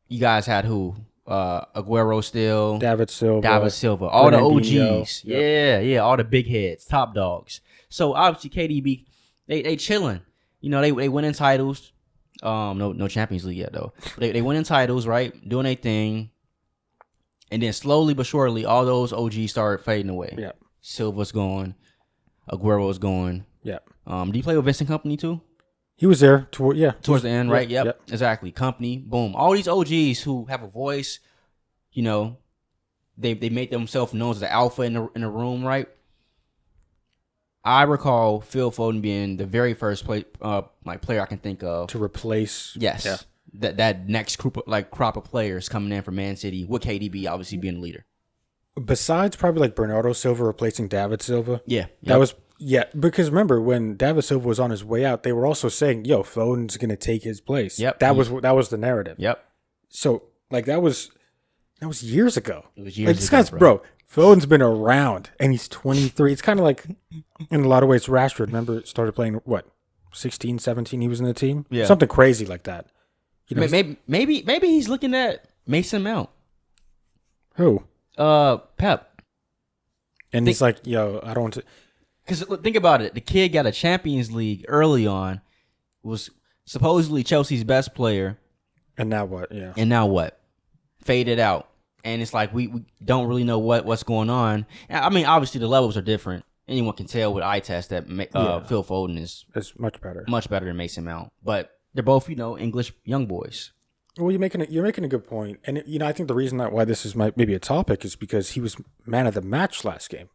you guys had who? Aguero still, David Silva, all the OGs. Yep. Yeah, all the big heads, top dogs. So obviously KDB, they chilling. They winning titles. No Champions League yet though. They winning titles, right? Doing their thing. And then slowly but surely, all those OGs started fading away. Yeah. Silva's gone. Aguero's gone. Yeah. Do you play with Vincent Kompany too? He was there towards the end, right? Yep. Exactly. Kompany, boom. All these OGs who have a voice, they make themselves known as the alpha in the room, right? I recall Phil Foden being the very first player I can think of to replace. Yes. Yeah. That next crop of players coming in from Man City with KDB obviously being the leader. besides probably like Bernardo Silva replacing David Silva. Yeah. That was because remember when David Silva was on his way out, they were also saying, "Yo, Foden's going to take his place." Yep. That was the narrative. Yep. So like that was years ago. It was years Like this ago, guy's bro. Foden's been around and he's 23. It's kind of like in a lot of ways Rashford. Remember started playing what 16, 17 he was in the team? Yeah. Something crazy like that. You know, Maybe he's looking at Mason Mount. who? Pep. And he's like, "Yo, I don't want to." Because think about it. The kid got a Champions League early on, was supposedly Chelsea's best player. And now what? Yeah. And now what? Faded out. And it's like we don't really know what's going on. I mean, obviously the levels are different. Anyone can tell with eye test that Phil Foden is much better. Much better than Mason Mount. But they're both, English young boys. Well, you're making a good point. And I think the reason why this is maybe a topic is because he was man of the match last game.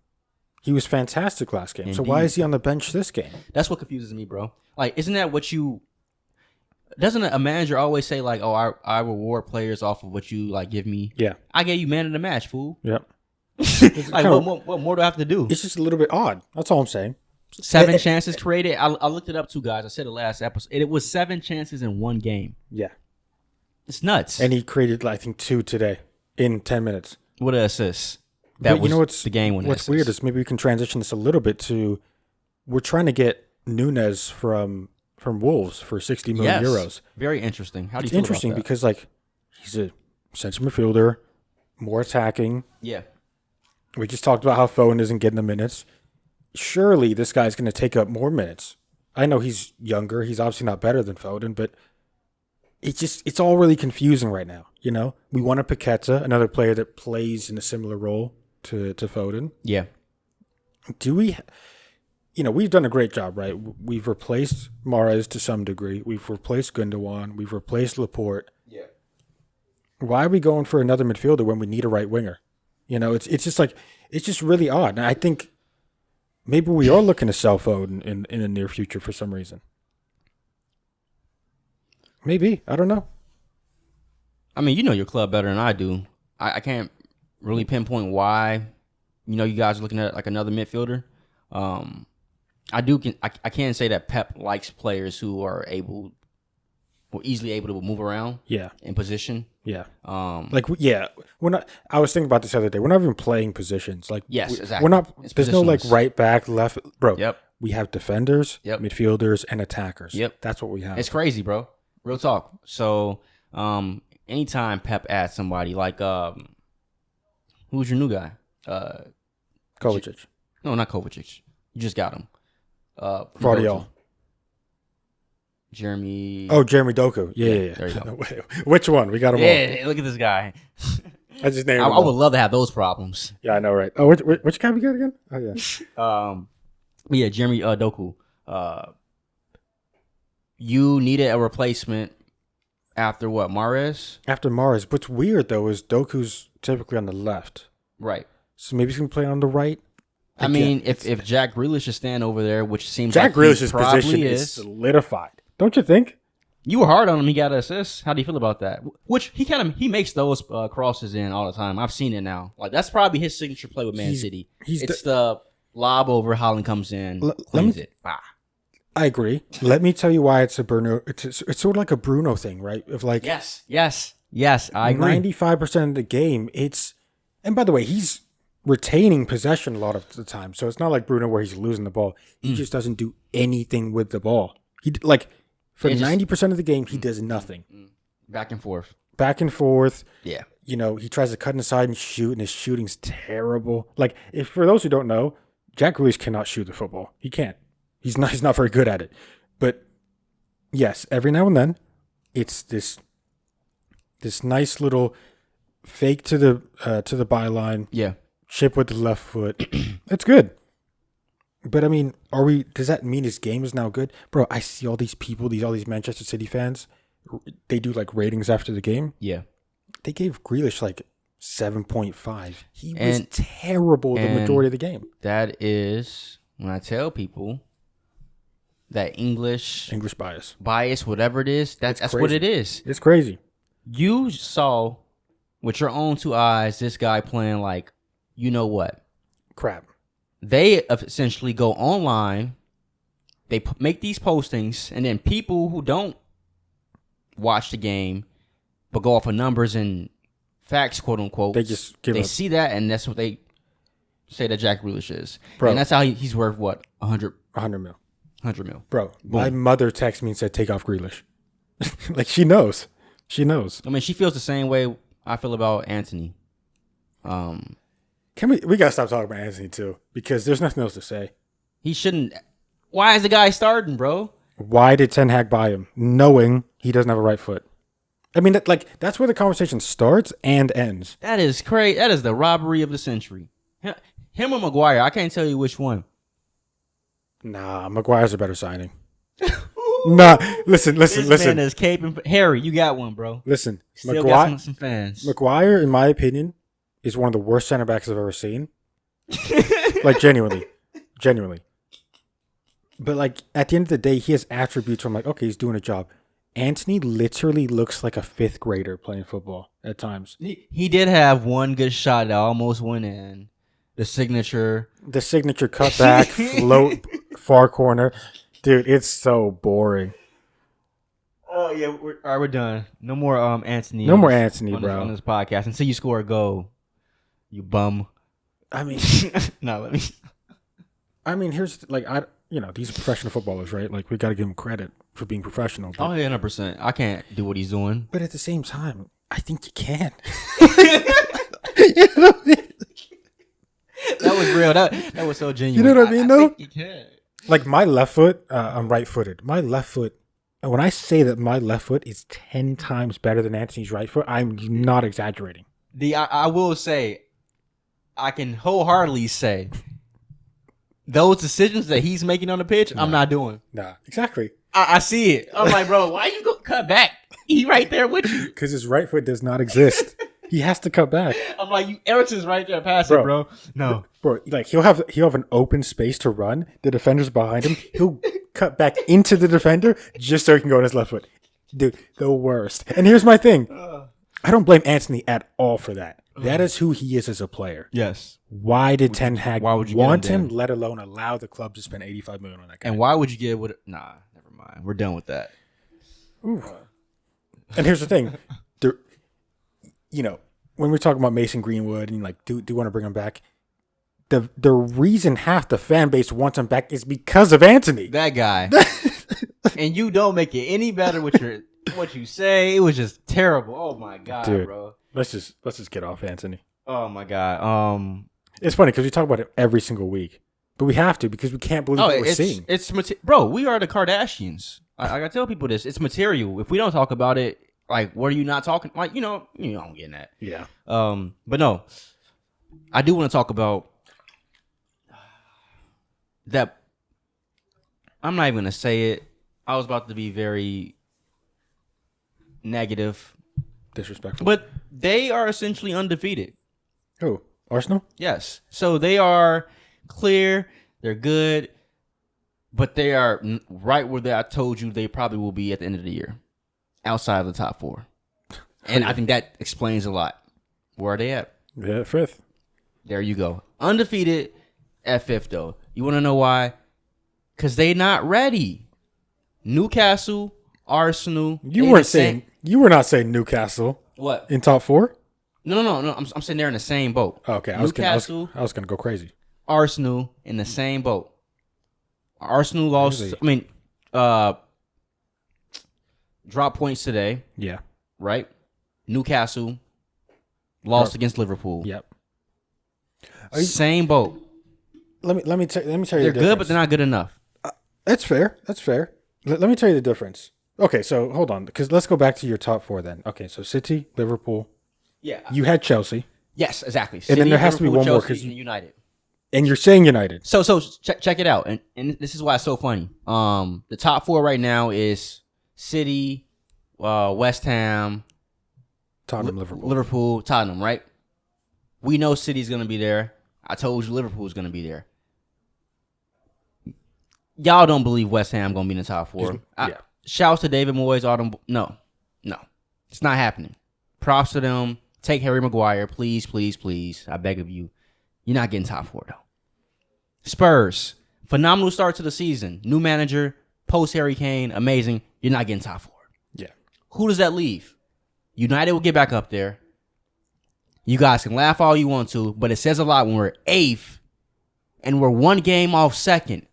He was fantastic last game. Indeed. So why is he on the bench this game? That's what confuses me, bro. Like, isn't that what you... Doesn't a manager always say, like, oh, I reward players off of what you, like, give me? Yeah. I gave you man of the match, fool. Yep. Like, what more do I have to do? It's just a little bit odd. That's all I'm saying. 7 chances created. I looked it up too, guys. I said it last episode. It was 7 chances in one game. Yeah. It's nuts. And he created, I think, 2 today in 10 minutes. What an assist. That was the game winner. What's weird is maybe we can transition this a little bit to we're trying to get Nunes from Wolves for 60 million euros. Very interesting. How do you it's feel interesting about that? Because like he's a central midfielder, more attacking. Yeah. We just talked about how Foden isn't getting the minutes. Surely this guy's going to take up more minutes. I know he's younger. He's obviously not better than Foden, but it's all really confusing right now. We want a Paqueta, another player that plays in a similar role to Foden. Yeah. Do we? We've done a great job, right? We've replaced Mahrez to some degree. We've replaced Gundogan. We've replaced Laporte. Yeah. Why are we going for another midfielder when we need a right winger? It's just like it's just really odd. And I think maybe we are looking to sell Foden in the near future for some reason. Maybe. I don't know. I mean, you know your club better than I do. I can't really pinpoint why. You guys are looking at like another midfielder. I can say that Pep likes players who are easily able to move around. Yeah. In position. Yeah. We're not. I was thinking about this the other day. We're not even playing positions. Like yes, exactly. We're not. There's no like right back, left, bro. Yep. We have defenders, midfielders, and attackers. Yep. That's what we have. It's crazy, bro. Real talk. So, anytime Pep adds somebody like who's your new guy? Kovacic. No, not Kovacic. You just got him. Vardiol. Jeremy. Oh, Jeremy Doku. Yeah. There you go. Which one? We got him all. Yeah, look at this guy. I just named him I would love to have those problems. Yeah, I know, right? Oh, which guy we got again? Oh, yeah. Yeah, Jeremy Doku. You needed a replacement after what? Mahrez? After Mahrez. What's weird, though, is Doku's typically on the left. Right. So maybe he's going to play on the right. I mean, if Jack Grealish is standing over there, which seems Jack like Grealish's position is solidified. Don't you think? You were hard on him. He got an assist. How do you feel about that? Which he makes those crosses in all the time. I've seen it now. Like that's probably his signature play with Man City. It's the lob over. Holland comes in, cleans it. I agree. Let me tell you why it's a Bruno. It's sort of like a Bruno thing, right? Of like yes. I agree. 95% of the game, and by the way, he's retaining possession a lot of the time. So it's not like Bruno where he's losing the ball. He just doesn't do anything with the ball. For 90% of the game, he does nothing. Back and forth. Yeah. He tries to cut inside and shoot, and his shooting's terrible. Like, for those who don't know, Jack Grealish cannot shoot the football. He can't. He's not very good at it. But yes, every now and then, it's this nice little fake to the byline. Yeah. Chip with the left foot. It's good. But I mean, does that mean his game is now good? Bro, I see all these people, all these Manchester City fans, they do like ratings after the game. Yeah. They gave Grealish like 7.5. He was terrible the majority of the game. That is when I tell people that English bias, whatever it is, that's what it is. It's crazy. You saw with your own 2 eyes this guy playing like you know what? Crap. They essentially go online, they make these postings, and then people who don't watch the game but go off of numbers and facts, quote unquote, They just give up. see that, and that's what they say that Jack Grealish is. Bro. And that's how he's worth what? 100 mil. 100 mil. Bro, my mother texted me and said, take off Grealish. Like, she knows. She knows. I mean, she feels the same way I feel about Anthony. We got to stop talking about Anthony, too, because there's nothing else to say. He shouldn't. Why is the guy starting, bro? Why did Ten Hag buy him, knowing he doesn't have a right foot? I mean, that's where the conversation starts and ends. That is crazy. That is the robbery of the century. Him or Maguire, I can't tell you which one. Nah, Maguire's a better signing. Nah, listen. Man is caping. Harry, you got one, bro. Listen, Still got some fans. Maguire, in my opinion, is one of the worst center backs I've ever seen. Like, genuinely. But, like, at the end of the day, he has attributes where I'm like, okay, he's doing a job. Anthony literally looks like a fifth grader playing football at times. He did have one good shot that almost went in. The signature cutback, float, far corner. Dude, it's so boring. Oh, yeah. All right, we're done. No more Anthony. No more Anthony, bro. On this podcast until you score a goal. You bum. I mean, no, let me. I mean, here's like these are professional footballers, right? Like, we got to give them credit for being professional. Oh, yeah, 100%. I can't do what he's doing. But at the same time, I think you can. That was real. That was so genuine. You know what I mean, though? I think you can. Like, my left foot, I'm right-footed. My left foot, when I say that my left foot is 10 times better than Anthony's right foot, I'm not exaggerating. I will say, I can wholeheartedly say, those decisions that he's making on the pitch, I'm not doing. Nah, exactly. I see it. I'm like, bro, why you go cut back? He right there with you. Because his right foot does not exist. He has to cut back. I'm like, Ericsson's right there passing, bro. No. Bro, like, he'll have an open space to run. The defender's behind him. He'll cut back into the defender just so he can go on his left foot. Dude, the worst. And here's my thing. I don't blame Anthony at all for that. That is who he is as a player. Yes. Why did Ten Hag want him, then? let alone allow the club to spend $85 million on that guy? And why would you get what? Nah, never mind. We're done with that. Ooh. And here's the thing. When we're talking about Mason Greenwood and like, do you want to bring him back? The reason half the fan base wants him back is because of Anthony. That guy. And you don't make it any better with what you say. It was just terrible. Oh my god, dude, bro. Let's just get off Anthony. Oh my god. It's funny because we talk about it every single week, but we have to because we can't believe what we're seeing. Bro, we are the Kardashians. I gotta tell people this. It's material. If we don't talk about it, like, what are you not talking? Like, I'm getting that. Yeah. But no, I do want to talk about that. I'm not even gonna say it. I was about to be very negative, Disrespectful. but they are essentially undefeated. Who? Arsenal? Yes. So they are clear. They're good, but they are right where I told you they probably will be at the end of the year, outside of the top four. And I think that explains a lot. Where are they at? Yeah, fifth. There you go. Undefeated at fifth, though. You want to know why? Because they not ready. Newcastle, Arsenal. You were not saying Newcastle. What? In top four? No. I'm saying they're in the same boat. Oh, okay. Newcastle, I was gonna go crazy. Arsenal in the same boat. Arsenal lost. Really? I mean, drop points today. Yeah. Right. Newcastle lost against Liverpool. Yep. Same boat. Let me tell you. They're good, but they're not good enough. That's fair. Let me tell you the difference. Okay, so hold on, because let's go back to your top four then. Okay, so City, Liverpool. Yeah. You had Chelsea. Yes, exactly. And then there has to be one more because United. And you're saying United. So check it out, and this is why it's so funny. The top four right now is City, West Ham, Tottenham, Liverpool, Tottenham. Right? We know City's gonna be there. I told you Liverpool's gonna be there. Y'all don't believe West Ham gonna be in the top four. Yeah. Shouts to David Moyes. No, it's not happening. Props to them. Take Harry Maguire, please. I beg of you. You're not getting top 4 though. Spurs, phenomenal start to the season. New manager, post Harry Kane, amazing. You're not getting top 4. Yeah. Who does that leave? United will get back up there. You guys can laugh all you want to, but it says a lot when we're 8th and we're 1 game off 2nd.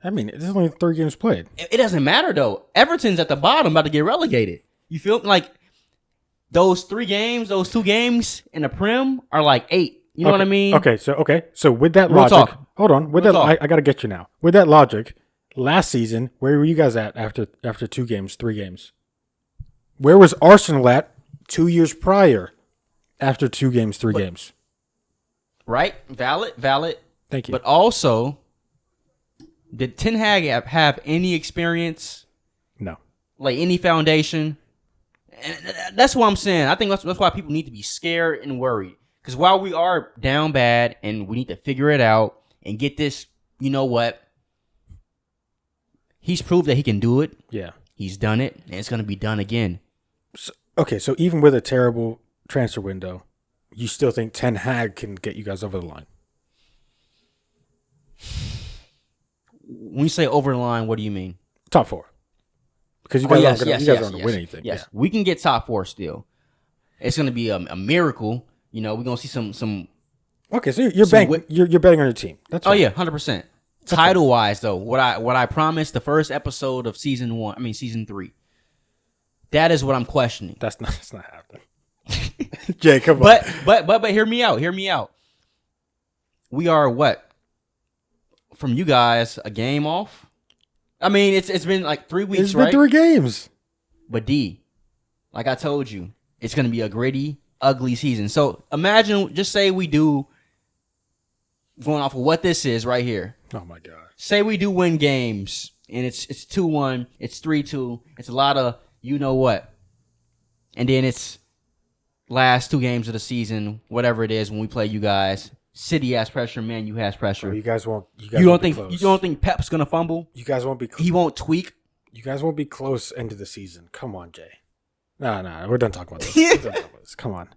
I mean, there's only 3 games played. It doesn't matter though. Everton's at the bottom, about to get relegated. You feel like those 3 games, those 2 games in the Prem are like 8. You know what I mean? Okay. So with that Real logic, talk. hold on. With Real that, talk. I got to get you now. With that logic, last season, where were you guys at after 2 games, 3 games? Where was Arsenal at 2 years prior after 2 games, 3 games? Right? Valid. Thank you. But also, did Ten Hag have any experience, No. like any foundation? And that's what I'm saying. I think that's why people need to be scared and worried. Because while we are down bad and we need to figure it out and get this, you know what? He's proved that he can do it. Yeah. He's done it, and it's going to be done again. So even with a terrible transfer window, you still think Ten Hag can get you guys over the line? When you say over the line, what do you mean? Top 4. Because you guys aren't going to win anything. Yes, Yeah. we can get top 4 still. It's going to be a miracle. You know, we're going to see some. Okay, so you're betting on your team. That's Oh fine. yeah, 100%. Title wise though, what I promised the first episode of season 3. That is what I'm questioning. That's not happening. Jay, come on. But hear me out. We are what? From you guys, a game off? I mean, it's been like 3 weeks, It's right? been 3 games. But D, like I told you, it's gonna be a gritty, ugly season. So imagine, just say we do, going off of what this is right here. Oh my God. Say we do win games, and it's 2-1, it's 3-2, it's a lot of you know what, and then it's last 2 games of the season, whatever it is, when we play you guys. City has pressure, Man U has pressure. You guys won't. You don't won't be think close. you don't think Pep's gonna fumble? You guys won't be. He won't tweak. You guys won't be close into the season. Come on, Jay. No, we're done talking about this. We're done talking about this. Come on.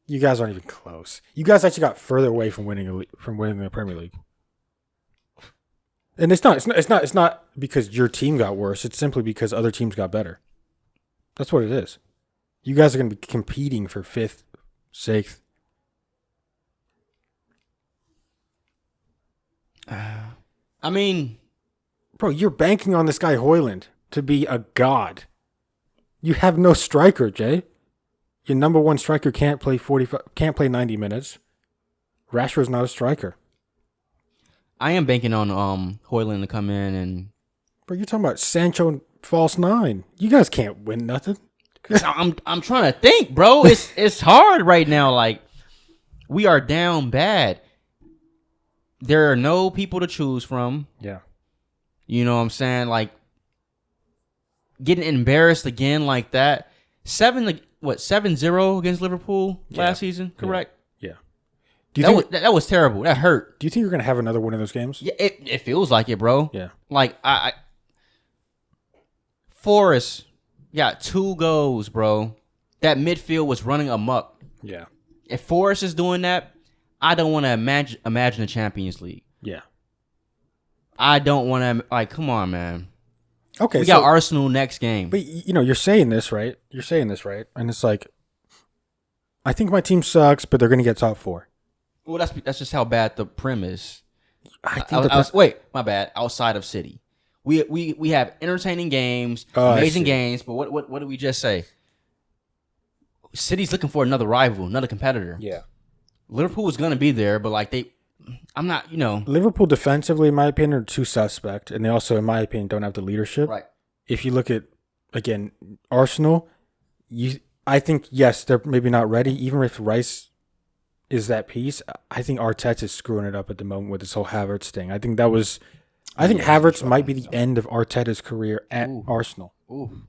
You guys aren't even close. You guys actually got further away from winning the Premier League. And it's not because your team got worse. It's simply because other teams got better. That's what it is. You guys are going to be competing for 5th, 6th. I mean, Bro, you're banking on this guy Hoyland to be a god. You have no striker, Jay. Your number 1 striker can't play 90 minutes. Rashford's not a striker. I am banking on Hoyland to come in and. Bro, you're talking about Sancho and false 9. You guys can't win nothing. I'm trying to think, bro. It's hard right now. Like, we are down bad. There are no people to choose from. Yeah. You know what I'm saying? Like, getting embarrassed again like that. 7-0 against Liverpool last season, correct? Yeah. Do you think That was terrible. That hurt. Do you think you're gonna have another one of those games? Yeah, it feels like it, bro. Yeah. Like Forrest got 2 goals, bro. That midfield was running amok. Yeah. If Forrest is doing that, I don't want to imagine the Champions League. Yeah. I don't want to, like, come on, man. Okay. We got Arsenal next game. But you're saying this, right? And it's like, I think my team sucks, but they're gonna get top 4. Well, that's just how bad the Prem is. I think Wait, my bad. Outside of City, we have entertaining games, amazing games. But what did we just say? City's looking for another rival, another competitor. Yeah. Liverpool is gonna be there, but like I'm not. Liverpool defensively, in my opinion, are too suspect, and they also, in my opinion, don't have the leadership. Right. If you look at, again, Arsenal, I think, yes, they're maybe not ready. Even if Rice is that piece, I think Arteta is screwing it up at the moment with this whole Havertz thing. I think Havertz might be the end of Arteta's career at Arsenal. Ooh.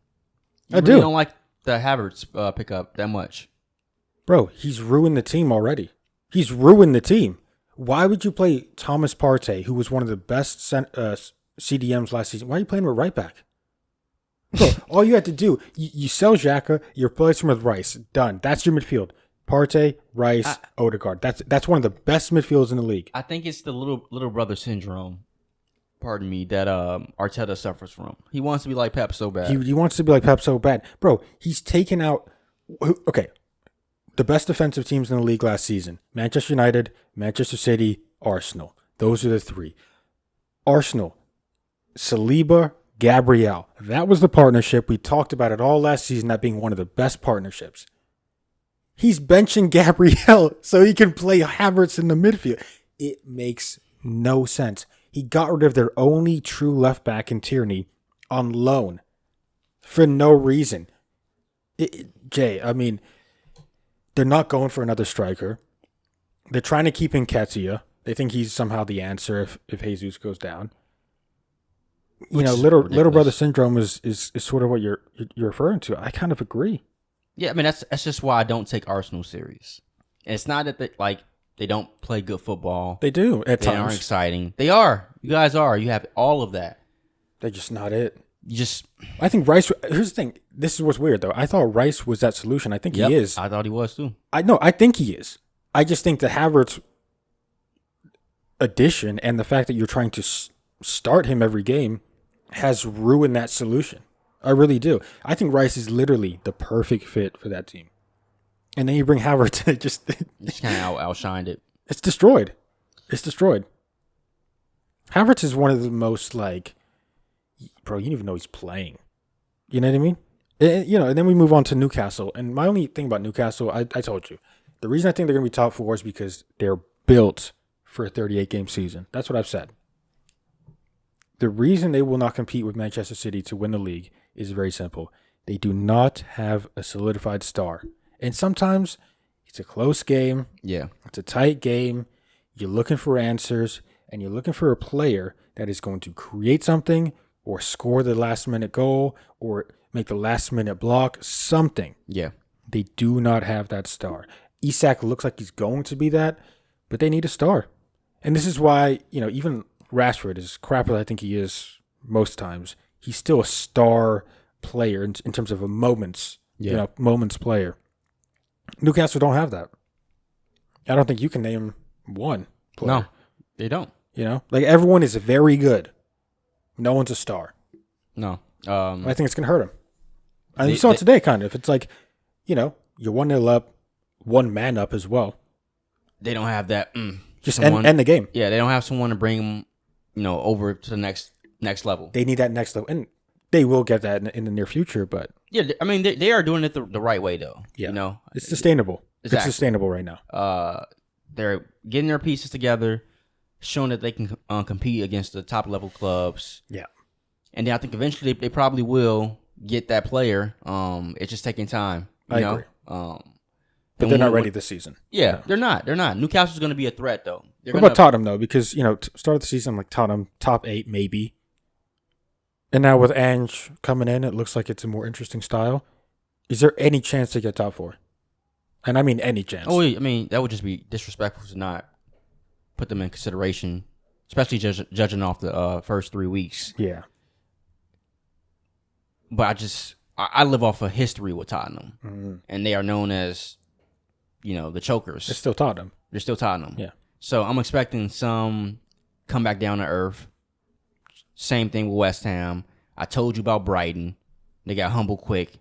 I do. Don't like the Havertz pickup that much. Bro, he's ruined the team already. He's ruined the team. Why would you play Thomas Partey, who was one of the best CDMs last season? Why are you playing with right back? Bro, all you had to do, you sell Xhaka, you replace him with Rice. Done. That's your midfield. Partey, Rice, Odegaard. That's one of the best midfielders in the league. I think it's the little brother syndrome. Pardon me, that Arteta suffers from. He wants to be like Pep so bad. He wants to be like Pep so bad, bro. He's taken out. Okay, the best defensive teams in the league last season: Manchester United, Manchester City, Arsenal. Those are the three. Arsenal, Saliba, Gabriel. That was the partnership. We talked about it all last season, that being one of the best partnerships. He's benching Gabriel so he can play Havertz in the midfield. It makes no sense. He got rid of their only true left back in Tierney on loan for no reason. Jay, I mean, they're not going for another striker. They're trying to keep in Nketiah. They think he's somehow the answer if Jesus goes down. Little brother syndrome is sort of what you're referring to. I kind of agree. Yeah, I mean that's just why I don't take Arsenal serious. And it's not that they don't play good football. They do at times. They aren't exciting. They are. You guys are. You have all of that. They're just not it. I think Rice. Here's the thing. This is what's weird though. I thought Rice was that solution. I think he is. I thought he was too. I think he is. I just think the Havertz addition and the fact that you're trying to start him every game has ruined that solution. I really do. I think Rice is literally the perfect fit for that team. And then you bring Havertz, it just kind of outshined it. It's destroyed. Havertz is one of the most bro, you don't even know he's playing. You know what I mean? And then we move on to Newcastle. And my only thing about Newcastle, I told you, the reason I think they're going to be top 4 is because they're built for a 38-game season. That's what I've said. The reason they will not compete with Manchester City to win the league is very simple. They do not have a solidified star. And sometimes it's a close game. Yeah. It's a tight game. You're looking for answers, and you're looking for a player that is going to create something or score the last-minute goal or make the last-minute block, something. Yeah. They do not have that star. Isak looks like he's going to be that, but they need a star. And this is why, even Rashford, as crap as I think he is most times, he's still a star player in terms of a moments player. Newcastle don't have that. I don't think you can name one player. No, they don't. Everyone is very good. No one's a star. No. I think it's going to hurt him. And you saw it today, kind of. It's you're 1-0 up, one man up as well. They don't have that. Just end the game. Yeah, they don't have someone to bring them, over to the next level. They need that next level. And they will get that in the near future, but... Yeah, I mean, they are doing it the right way, though. Yeah. It's sustainable. Exactly. It's sustainable right now. They're getting their pieces together, showing that they can compete against the top-level clubs. Yeah. And then I think eventually they probably will get that player. It's just taking time. I agree. But they're not ready this season. Yeah, they're not. Newcastle's going to be a threat, though. What about Tottenham, though? Because, start of the season, Tottenham, top 8, maybe. And now with Ange coming in, it looks like it's a more interesting style. Is there any chance to get top 4? And I mean any chance. Oh, I mean, that would just be disrespectful to not put them in consideration, especially judging off the first 3 weeks. Yeah. But I live off of history with Tottenham. And they are known as, the chokers. It's still Tottenham. They're still Tottenham. Yeah. So I'm expecting some come back down to earth. Same thing with West Ham. I told you about Brighton. They got humble quick.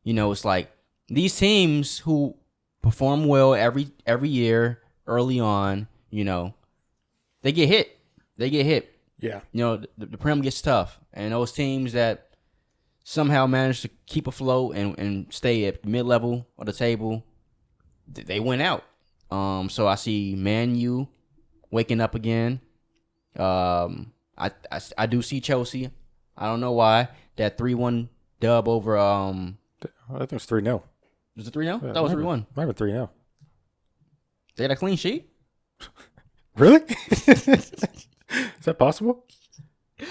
It's like these teams who perform well every year early on, they get hit. Yeah. The Prem gets tough. And those teams that somehow manage to keep afloat and stay at mid-level of the table, they went out. So I see Man U waking up again. I do see Chelsea. I don't know why. That 3-1 dub over... I think it was 3-0. Was it 3-0? That was 3-1. Might have been 3-0. They had a clean sheet? Really? Is that possible?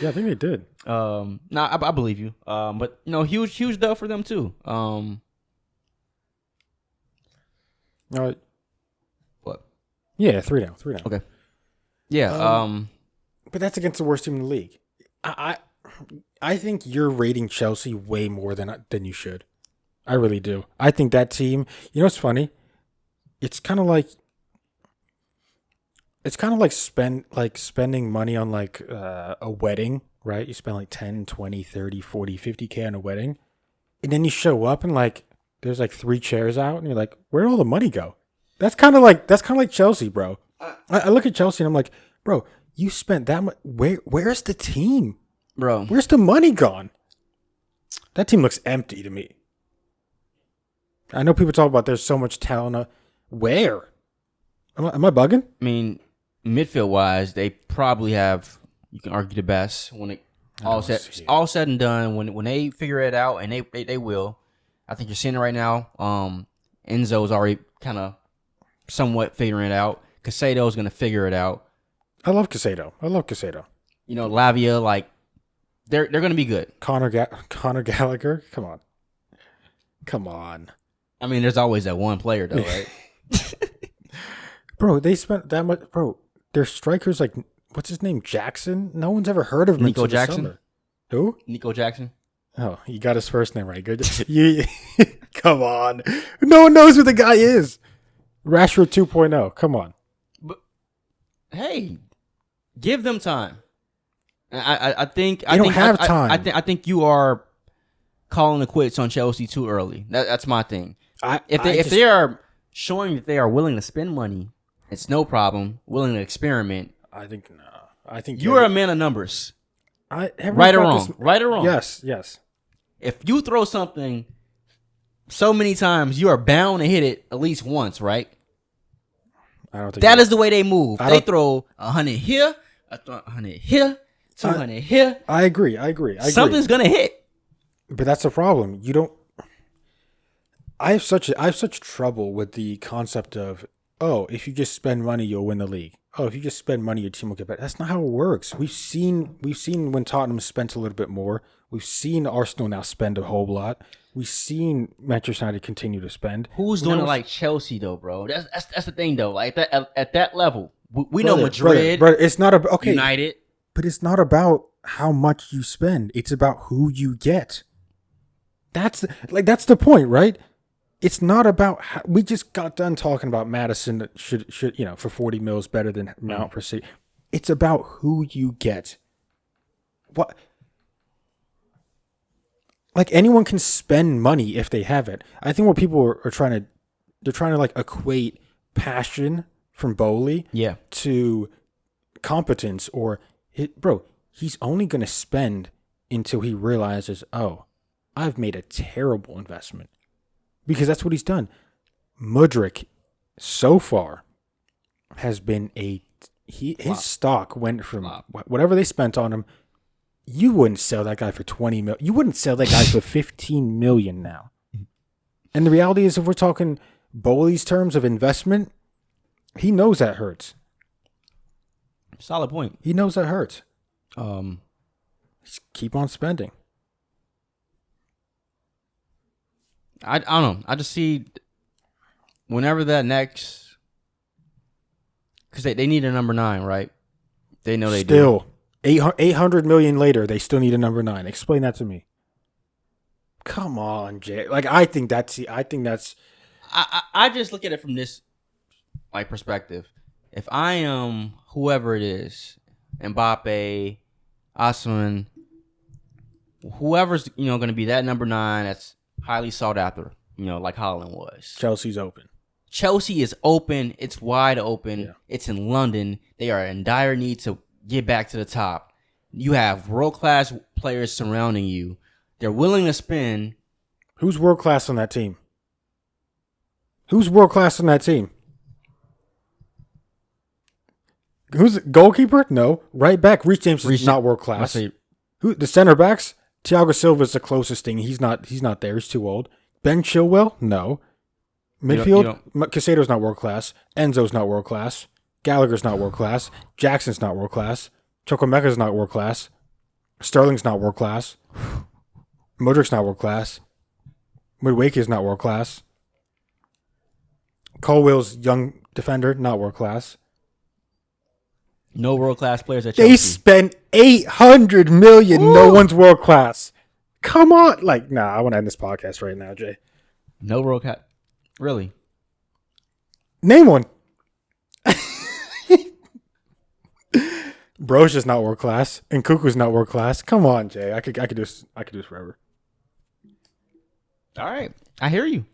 Yeah, I think they did. I believe you. But, huge dub for them, too. What? Yeah, 3-0. Okay. Yeah, But that's against the worst team in the league. I think you're rating Chelsea way more than you should. I really do. I think that team. What's funny? it's kind of like spending money on like a wedding, right? You spend like 10, 20, 30, 40, 50K on a wedding. And then you show up and like there's like 3 chairs out and you're like, where'd all the money go? That's kind of like Chelsea, bro. I look at Chelsea and I'm like, bro, you spent that much. Where's the team? Bro. Where's the money gone? That team looks empty to me. I know people talk about there's so much talent. Where? Am I bugging? I mean, midfield wise, they probably have, you can argue, the best when it all said and done. When they figure it out, and they will. I think you're seeing it right now. Enzo's already kind of somewhat figuring it out. Casado's gonna figure it out. I love Casado. You know, Lavia, like they're gonna be good. Conor Gallagher, come on. I mean, there's always that one player though, right? Bro, they spent that much. Bro, their strikers like what's his name? Jackson. No one's ever heard of him. Nico Jackson. Summer. Who? Nico Jackson. Oh, you got his first name right. Good. Come on. No one knows who the guy is. Rashford 2.0. Come on. But hey, give them time. I think I think you are calling the quits on Chelsea too early. That's my thing. If they are showing that they are willing to spend money, it's no problem. Willing to experiment. I think no. I think you are a man of numbers. Right or wrong? Right or wrong? Yes. If you throw something so many times, you are bound to hit it at least once, right? I don't think that is the way they move. They throw 100 here, 100 here, 200 here. I agree. Something's gonna hit. But that's the problem. You don't. I have such trouble with the concept of, oh, if you just spend money, you'll win the league. Oh, if you just spend money, your team will get better. That's not how it works. We've seen when Tottenham spent a little bit more. We've seen Arsenal now spend a whole lot. We've seen Manchester United continue to spend. Who's doing it like Chelsea though, bro? That's the thing though. Like at that level, we know Madrid, brother, it's not about United, but it's not about how much you spend. It's about who you get. That's the point, right? It's not about how, we just got done talking about Madison that should for 40 mils better than Mount for City. It's about who you get. What? Like anyone can spend money if they have it. I think what people are trying to like equate passion from Bowley to competence or he's only going to spend until he realizes, oh, I've made a terrible investment. Because that's what he's done. Mudryk, so far, has been his stock went from whatever they spent on him. You wouldn't sell that guy for 20 million. You wouldn't sell that guy for 15 million now. And the reality is, if we're talking Bowley's terms of investment, he knows that hurts. Solid point. He knows that hurts. Just keep on spending. I don't know. I just see whenever that next, because they need a number 9, right? They know they do. 800 million later, they still need a number 9. Explain that to me. Come on, Jay. Like I think that's. I just look at it from this like perspective. If I am whoever it is, Mbappe, Osimhen, whoever's going to be that number 9, that's highly sought after, like Haaland was. Chelsea's open. Chelsea is open. It's wide open. Yeah. It's in London. They are in dire need to get back to the top. You have world-class players surrounding you. They're willing to spend. Who's world-class on that team? Who's world-class on that team? Who's goalkeeper? No. Right back, Reece James is not world-class. Who the center backs? Thiago Silva is the closest thing. He's not there. He's too old. Ben Chilwell? No. Midfield? Casado's not world-class. Enzo's not world-class. Gallagher's not world-class. Jackson's not world-class. Chukwuemeka's not world-class. Sterling's not world-class. Mudryk's not world-class. Madueke's not world-class. Colwell's young defender, not world-class. No world-class players at Chelsea. They spent $800 million. Ooh. No one's world-class. Come on. I want to end this podcast right now, Jay. No world-class. Really? Name one. Bro's just not world class, and Cuckoo's not world class. Come on, Jay. I could do this forever. All right, I hear you.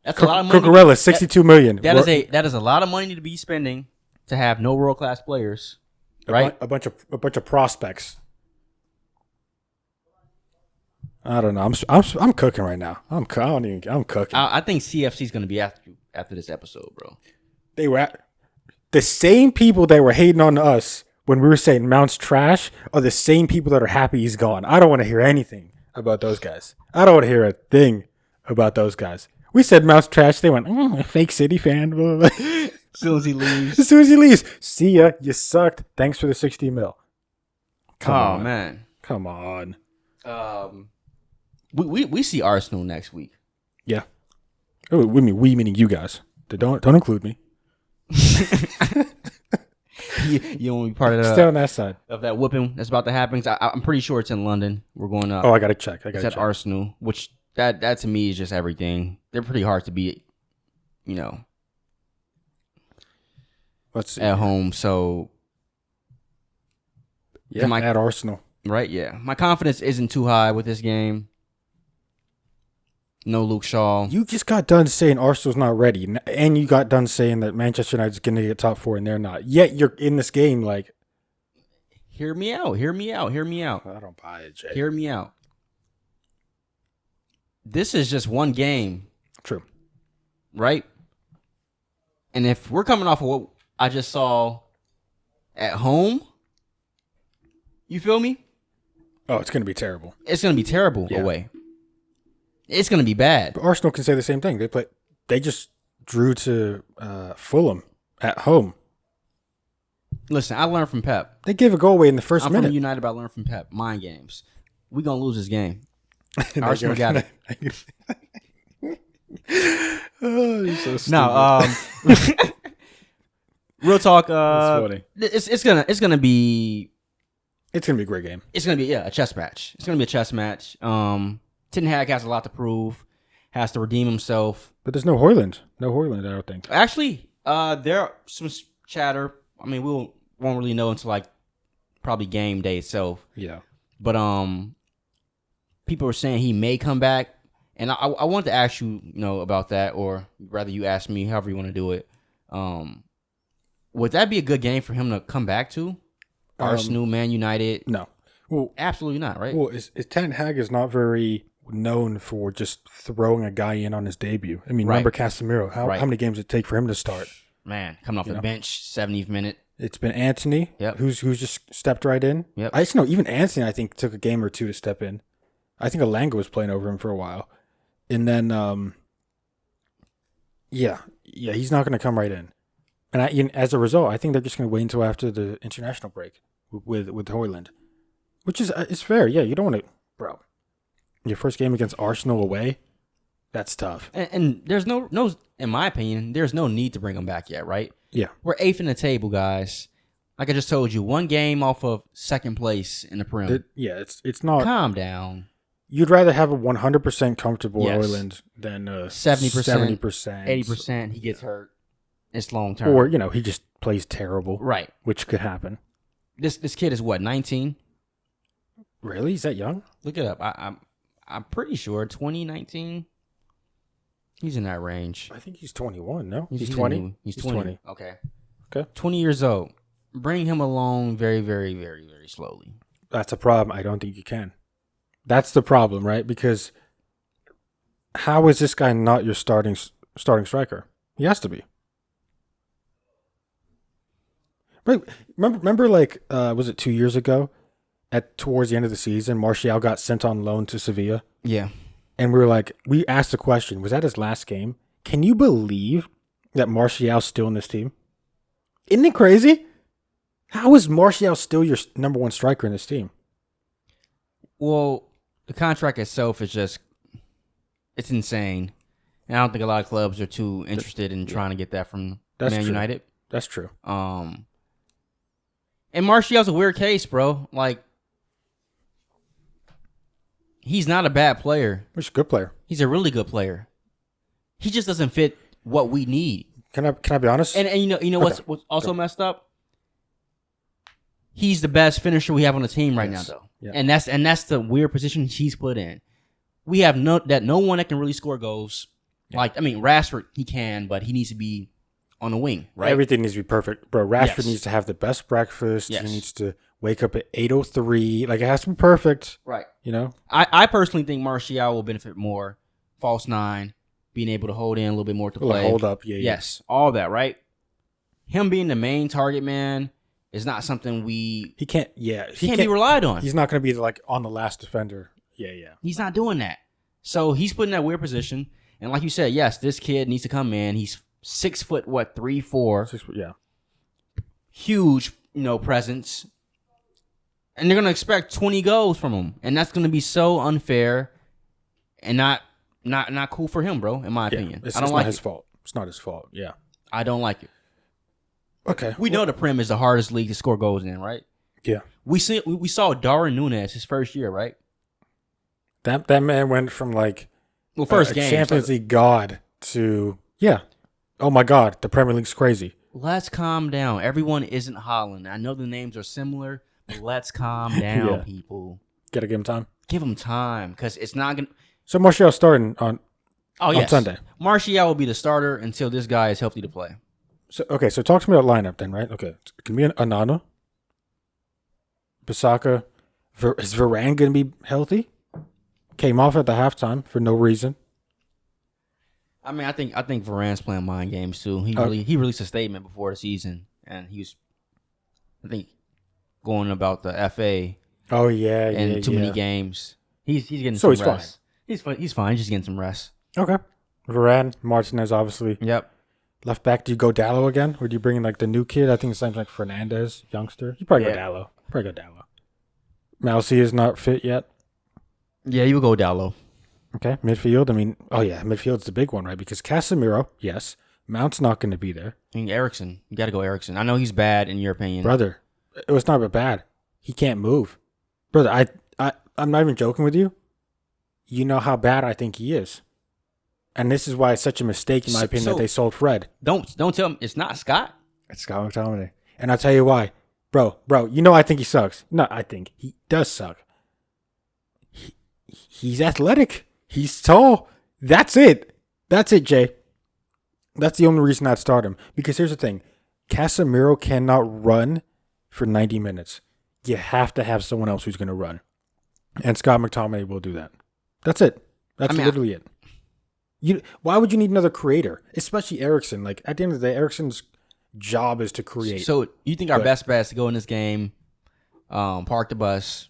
That's a lot of money. Cucurella, $62 million. That is a lot of money to be spending to have no world class players, right? A bunch of prospects. I don't know. I'm cooking right now. I'm cooking. I think CFC is going to be after this episode, bro. They were the same people that were hating on us when we were saying Mount's trash are the same people that are happy he's gone. I don't want to hear anything about those guys. I don't want to hear a thing about those guys. We said Mount's trash. They went, fake City fan. As soon as he leaves. As soon as he leaves. See ya. You sucked. Thanks for the 60 mil. Come on. Man. Come on. We see Arsenal next week. Yeah. Oh, we meaning you guys. Don't include me. You won't be part of Stay on that side of that whooping that's about to happen. I'm pretty sure it's in London. We're going up. Oh, I gotta check. It's at Arsenal, which that to me is just everything. They're pretty hard to beat, Let's see. At home. So yeah, at Arsenal. Right. Yeah, my confidence isn't too high with this game. No Luke Shaw. You just got done saying Arsenal's not ready, and you got done saying that Manchester United's going to get top 4 and they're not. Yet you're in this game like... Hear me out. I don't buy it, Jay. Hear me out. This is just one game. True. Right? And if we're coming off of what I just saw at home, you feel me? Oh, it's going to be terrible. It's going to be terrible away. It's going to be bad. But Arsenal can say the same thing. They just drew to Fulham at home. Listen, I learned from Pep. They gave a goal away in the first minute. I'm from United, but I learned from Pep. Mind games. We're going to lose this game. Arsenal got it. Oh, you're so stupid. No, real talk. That's funny. It's gonna be a great game. It's gonna be a chess match. It's gonna be a chess match. Ten Hag has a lot to prove, has to redeem himself. But there's no Højlund. I don't think. Actually, there are some chatter. I mean, we won't really know until like probably game day itself. Yeah. But people are saying he may come back, and I wanted to ask you, about that, or rather you ask me, however you want to do it. Would that be a good game for him to come back to? Arsenal, Man United? No. Well, absolutely not, right? Well, Ten Hag is not very known for just throwing a guy in on his debut. I mean, remember Casemiro? How many games did it take for him to start? Man, coming off the bench, 70th minute. It's been Anthony, who's just stepped right in. Yep. I just know even Anthony, I think, took a game or two to step in. I think Alanga was playing over him for a while, and then he's not going to come right in. And as a result, I think they're just going to wait until after the international break with Højlund, which is it's fair. Yeah, you don't want to, bro. Your first game against Arsenal away, that's tough. And there's no, in my opinion, there's no need to bring him back yet, right? Yeah. We're 8th in the table, guys. Like I just told you, one game off of second place in the Prem. It's not. Calm down. You'd rather have a 100% comfortable Højlund than 70%, 80%. He gets hurt. It's long term. Or, he just plays terrible. Right. Which could happen. This kid is what, 19? Really? Is that young? Look it up. I'm pretty sure 2019. He's in that range. I think he's 21, no? He's 20? He's 20. Okay. 20 years old. Bring him along very, very, very, very slowly. That's a problem. I don't think you can. That's the problem, right? Because how is this guy not your starting striker? He has to be. Right. Remember was it 2 years ago? Towards the end of the season, Martial got sent on loan to Sevilla. Yeah. And we asked the question, was that his last game? Can you believe that Martial's still in this team? Isn't it crazy? How is Martial still your number one striker in this team? Well, the contract itself is it's insane. And I don't think a lot of clubs are too interested in trying to get that from Man United. That's true. And Martial's a weird case, bro. Like, he's not a bad player. He's a good player. He's a really good player. He just doesn't fit what we need. Can I be honest? And you know what's also messed up? He's the best finisher we have on the team right now, though. Yeah. And that's the weird position he's put in. We have no one that can really score goals. Yeah. Like, I mean, Rashford, he can, but he needs to be on the wing, right? Everything needs to be perfect. Bro, Rashford needs to have the best breakfast. Yes. He needs to wake up at 8:03. Like, it has to be perfect. Right. You know? I personally think Martial will benefit more. False nine, being able to hold in a little bit more to play. Hold up, yeah. Yes, all that, right? Him being the main target man is not something he can't be relied on. He's not going to be, like, on the last defender. Yeah. He's not doing that. So he's put in that weird position. And like you said, yes, this kid needs to come in. He's 6 foot, 3'4". 6 foot, yeah. Huge, presence. And they're going to expect 20 goals from him. And that's going to be so unfair and not cool for him, bro, in my opinion. It's not his fault. It's not his fault, yeah. I don't like it. Okay. We know the Prem is the hardest league to score goals in, right? Yeah. We saw Darwin Núñez his first year, right? That man went from first game Champions League god to oh my god, the Premier League's crazy. Let's calm down. Everyone isn't Holland. I know the names are similar, but let's calm down, people. Gotta give him time. Give him time, because it's not gonna. So Martial's starting on Sunday. Martial will be the starter until this guy is healthy to play. So talk to me about lineup then, right? Okay, it can be an Onana, Bissaka. Is Varane gonna be healthy? Came off at the halftime for no reason. I mean, I think Varane's playing mind games too. He released a statement before the season, and he was, I think, going about the FA. Oh yeah, and too many games. He's getting so some rest. He's fine. He's fine. He's just getting some rest. Okay. Varane, Martinez, obviously. Yep. Left back. Do you go Dallo again, or do you bring in the new kid? I think it's like Fernandez, youngster. You probably go Dallo. Mousy is not fit yet. Yeah, you would go Dallo. Okay, midfield. I mean, midfield's the big one, right? Because Casemiro, yes. Mount's not going to be there. I mean, Eriksen. You got to go Eriksen. I know he's bad in your opinion. Brother, it was not bad. He can't move. Brother, I'm not even joking with you. You know how bad I think he is. And this is why it's such a mistake, in my opinion, that they sold Fred. Don't tell him it's not Scott. It's Scott McTominay. And I'll tell you why. Bro, you know I think he sucks. No, I think he does suck. He's athletic. He's tall. That's it. That's it, Jay. That's the only reason I'd start him. Because here's the thing. Casemiro cannot run for 90 minutes. You have to have someone else who's going to run. And Scott McTominay will do that. That's it. That's literally it. Why would you need another creator? Especially Eriksen. At the end of the day, Eriksen's job is to create. So you think our best bet is to go in this game, park the bus,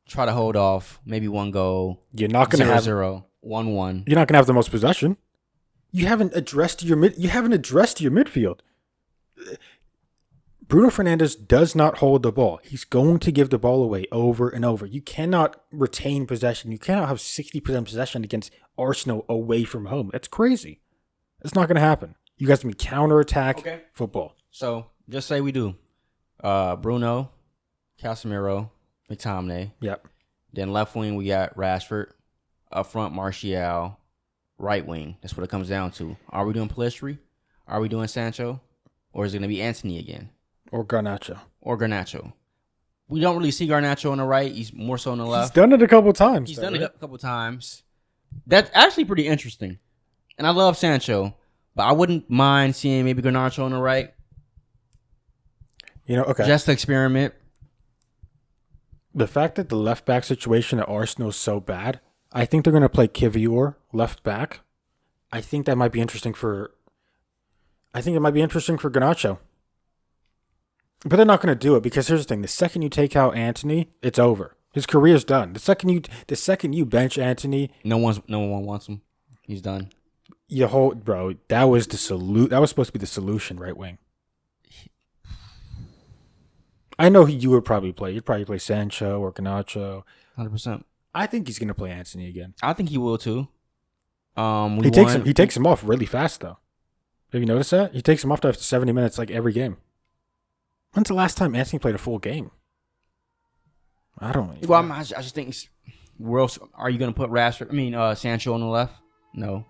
try to hold off, maybe one goal. You're not going to have 0-0, 1-1. You're not going to have the most possession. You haven't addressed your midfield. Bruno Fernandes does not hold the ball. He's going to give the ball away over and over. You cannot retain possession. You cannot have 60% possession against Arsenal away from home. That's crazy. It's not going to happen. You guys can counterattack football. So just say we do. Bruno, Casemiro, McTominay. Yep. Then left wing, we got Rashford. Up front, Martial. Right wing. That's what it comes down to. Are we doing Pellistri? Are we doing Sancho? Or is it going to be Anthony again? Or Garnacho. We don't really see Garnacho on the right. He's more so on the left. He's done it a couple times. A couple times. That's actually pretty interesting. And I love Sancho. But I wouldn't mind seeing maybe Garnacho on the right. Okay. Just to experiment. The fact that the left back situation at Arsenal is so bad, I think they're going to play Kivior left back. I think that might be interesting for Garnacho. But they're not going to do it because here's the thing: the second you take out Anthony, it's over. His career's done. The second you bench Anthony, no one wants him. He's done. That was that was supposed to be the solution, right wing. I know you would probably play. You'd probably play Sancho or Garnacho. 100%. I think he's going to play Anthony again. I think he will too. He takes him off really fast though. Have you noticed that? He takes him off after 70 minutes every game. When's the last time Anthony played a full game? I don't know. Well, I just think where else are you going to put Rashford? Sancho on the left? No.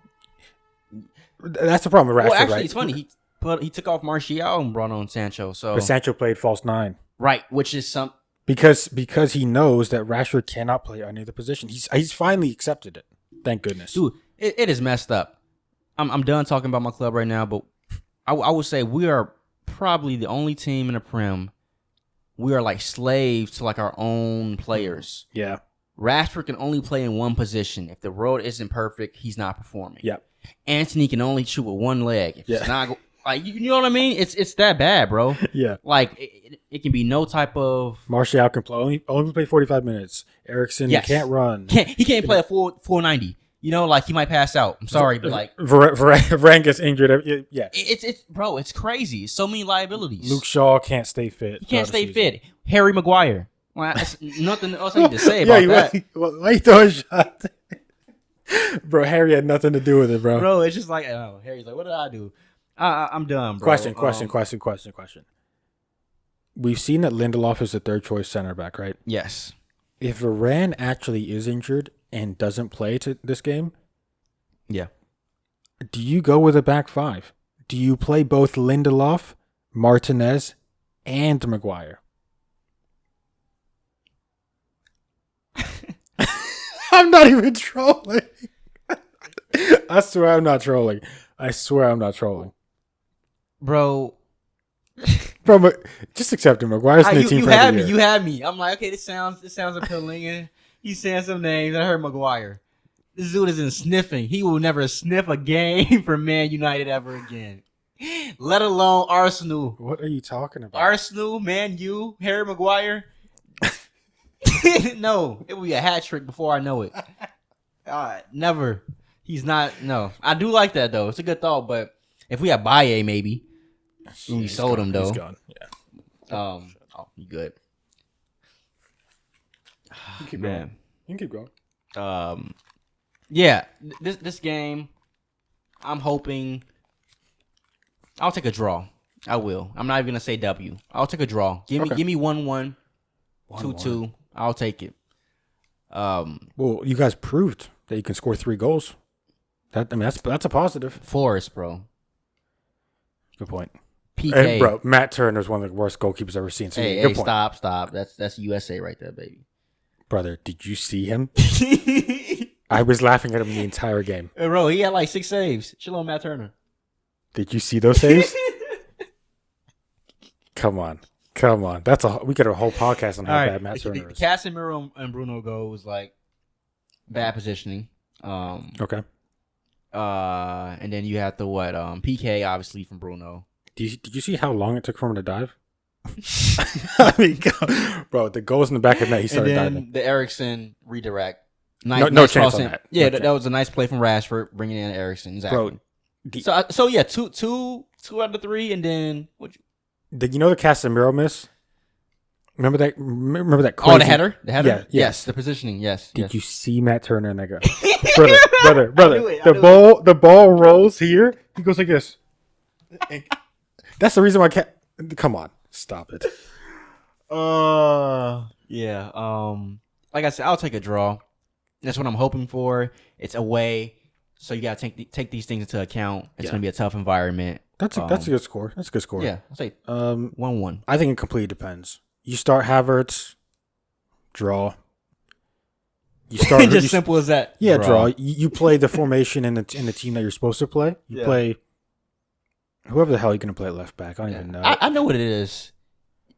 That's the problem with Rashford, Well, actually, right? it's funny. He took off Martial and brought on Sancho. So But Sancho played false 9. right, which is some Because he knows that Rashford cannot play any other position. He's finally accepted it. Thank goodness. dude. It is messed up. I'm done talking about my club right now, but I would say we are probably the only team in the Prem. We are like slaves to like our own players. Yeah. Rashford can only play in one position. If the road isn't perfect, he's not performing. Yeah. Anthony can only shoot with one leg. If Yeah. it's not like you know what I mean? It's that bad, bro. Yeah. Like it can be no type of Martial can play only play 45 minutes. Ericsson Yes. can't run. he can't play a full 90. You know, like he might pass out. I'm sorry, but like Varane gets injured. Yeah. it's bro, it's crazy. So many liabilities. Luke Shaw can't stay fit. He can't throughout the stay season. fit. Harry Maguire. Well, that's nothing else I need to say about that. Why you throwing shots? Bro, Harry had nothing to do with it, bro. Bro, it's just like Harry's like, what did I do? I'm done, bro. Question. We've seen that Lindelof is the third choice center back, right? Yes. If Varane actually is injured and doesn't play to this game, Yeah. do you go with a back 5? Do you play both Lindelof, Martinez, and Maguire? I'm not even trolling. I swear I'm not trolling. Bro, Bro, but just accept him. Maguire's in the team for the year. You had me. I'm like, okay, this sounds appealing. And he's saying some names. I heard Maguire. This dude isn't sniffing. He will never sniff a game for Man United ever again. Let alone Arsenal. What are you talking about? Arsenal, Man U, Harry Maguire. No, it will be a hat trick before I know it. Never. He's not. No, I do like that though. It's a good thought. But if we had Baye, maybe we sold him though. He's gone. Yeah. Oh, you good? You keep Man. going. You can keep going. Yeah. This game, I'm hoping. I'll take a draw. I will. I'm not even gonna say W. I'll take a draw. Give me 1-1, 2-2. I'll take it. Well, you guys proved that you can score 3 goals. That's a positive. Forest, bro. Good point. PK. And bro, Matt Turner is one of the worst goalkeepers I've ever seen. So Hey, good point. stop. That's USA right there, baby. Brother, did you see him? I was laughing at him the entire game. Hey, bro, he had like 6 saves. Chill on Matt Turner. Did you see those saves? Come on. We could have a whole podcast on how bad Matt Turner is. Casemiro and Bruno go was like bad positioning. Okay. And then you had the PK obviously from Bruno. Did you see how long it took for him to dive? I mean, bro, the goals in the back of the net, he started and then diving. the Ericsson redirect. No chance crossing. on that. Yeah, No that was a nice play from Rashford bringing in Ericsson. Exactly. Bro, So yeah, two out of 3, and then did you know the Casemiro miss? Remember that crazy... Oh, the header? Yeah, yes. The positioning, yes. Did yes. you see Matt Turner and that guy? brother. I knew The ball rolls here. He goes like this. That's the reason why come on. Stop it. Yeah. Like I said, I'll take a draw. That's what I'm hoping for. It's away, so you gotta take these things into account. It's gonna be a tough environment. That's a good score. That's a good score. Yeah, I'll say 1-1. I think it completely depends. You start Havertz, draw. You start Just simple as that. Yeah, draw. You play the formation in the team that you're supposed to play. You play whoever the hell you're gonna play at left back. I don't even know. I know what it is.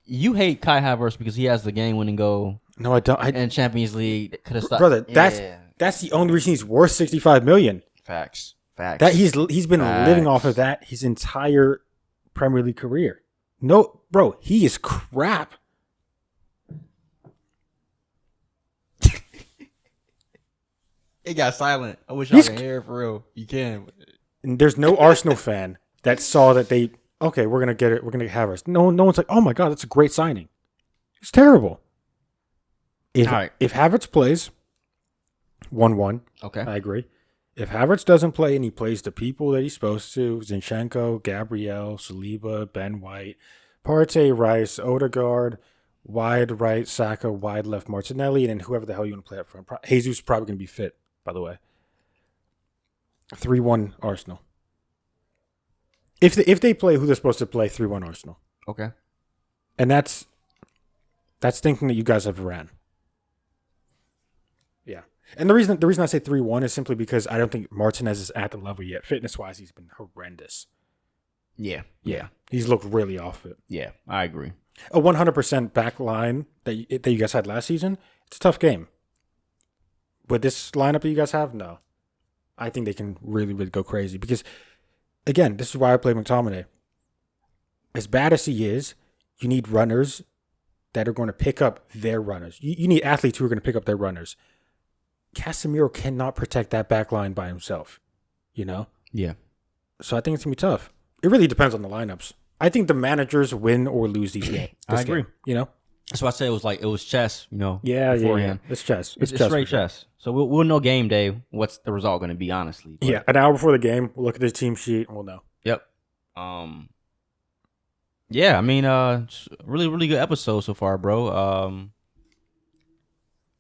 You hate Kai Havertz because he has the game-winning goal. No, I don't. In Champions League, could have stopped. Brother, that's the only reason he's worth $65 million. Facts. That he's been living off of that his entire Premier League career. No, bro, he is crap. It got silent. I wish I could hear it for real. You can. And there's no Arsenal fan that saw that we're gonna get it. We're gonna get Havertz. No one's like, oh my god, that's a great signing. It's terrible. If Havertz plays 1-1, okay, I agree. If Havertz doesn't play and he plays the people that he's supposed to, Zinchenko, Gabriel, Saliba, Ben White, Partey, Rice, Odegaard, wide right, Saka, wide left, Martinelli, and then whoever the hell you want to play up front. Jesus is probably going to be fit, by the way. 3-1 Arsenal. If they play who they're supposed to play, 3-1 Arsenal. Okay. And that's thinking that you guys have Varane. Yeah. And the reason I say 3-1 is simply because I don't think Martinez is at the level yet. Fitness-wise, he's been horrendous. Yeah. He's looked really off it. Yeah, I agree. A 100% back line that you guys had last season, it's a tough game. With this lineup that you guys have, no. I think they can really, really go crazy. Because, again, this is why I play McTominay. As bad as he is, you need runners that are going to pick up their runners. You need athletes who are going to pick up their runners. Casemiro cannot protect that back line by himself. You know? Yeah. So I think it's going to be tough. It really depends on the lineups. I think the managers win or lose these games. I agree. You know? That's why I say it was chess, you know. Yeah. beforehand. It's chess. It's chess straight chess. So we'll know game day what's the result going to be, honestly. But, yeah, an hour before the game, we'll look at the team sheet and we'll know. Yep. Yeah, I mean, really, really good episode so far, bro.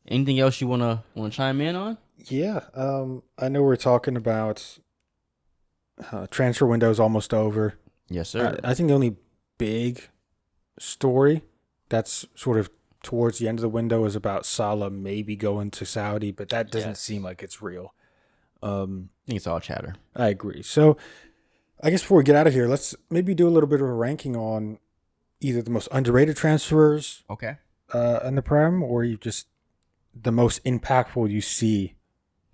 Anything else you wanna chime in on? Yeah, I know we're talking about transfer window is almost over. Yes, sir. I think the only big story that's sort of towards the end of the window is about Salah maybe going to Saudi, but that doesn't seem like it's real. I think it's all chatter. I agree. So I guess before we get out of here, let's maybe do a little bit of a ranking on either the most underrated transfers Okay. in the Prem, or you just the most impactful you see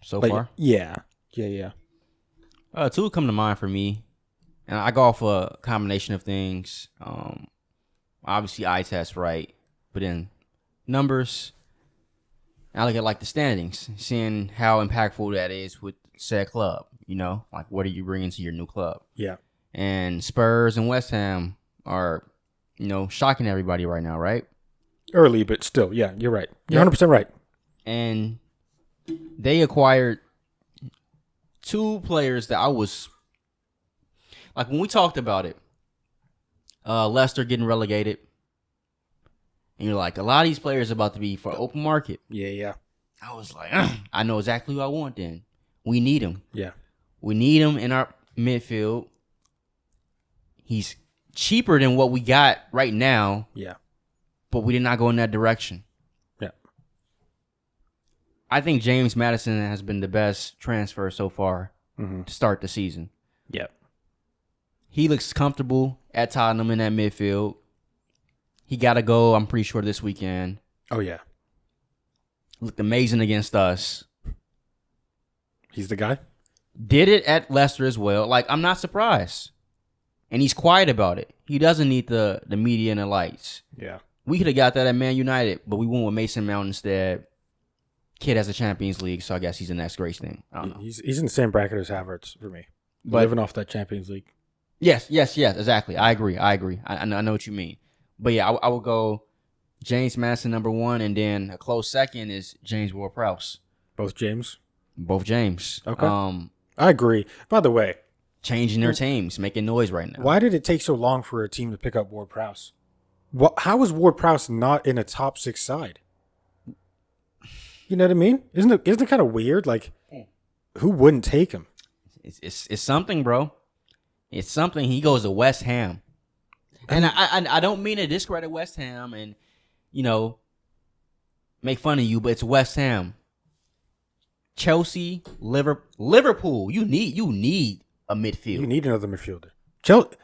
So far? Yeah. Two come to mind for me. And I go off a combination of things. Obviously eye test, right? But then numbers. I look at like the standings, seeing how impactful that is with said club. You know, like what are you bringing to your new club? Yeah. And Spurs and West Ham are, you know, shocking everybody right now, right? Early, but still, yeah, you're right. You're 100% right. And they acquired two players that I was like when we talked about it. Leicester getting relegated, and you're like, a lot of these players are about to be for open market. Yeah. I was like, I know exactly who I want. Then we need him. Yeah. We need him in our midfield. He's cheaper than what we got right now. Yeah. But we did not go in that direction. Yeah. I think James Maddison has been the best transfer so far to start the season. Yeah. He looks comfortable at Tottenham in that midfield. He got to go, I'm pretty sure, this weekend. Oh, yeah. Looked amazing against us. He's the guy? Did it at Leicester as well. Like, I'm not surprised. And he's quiet about it. He doesn't need the media and the lights. Yeah. We could have got that at Man United, but we went with Mason Mount instead. Kid has a Champions League, so I guess he's the next great thing. I don't know. He's in the same bracket as Havertz for me. But, living off that Champions League. Yes, exactly. I agree. I know what you mean. But yeah, I would go James Maddison number one, and then a close second is James Ward-Prowse. Both James? Both James. Okay. I agree. By the way, changing their teams, making noise right now. Why did it take so long for a team to pick up Ward-Prowse? How is Ward-Prowse not in a top 6 side? You know what I mean? Isn't it kind of weird? Like, who wouldn't take him? It's something, bro. It's something. He goes to West Ham, and I don't mean to discredit West Ham and, you know, make fun of you, but it's West Ham. Chelsea, Liverpool. You need a midfield. You need another midfielder.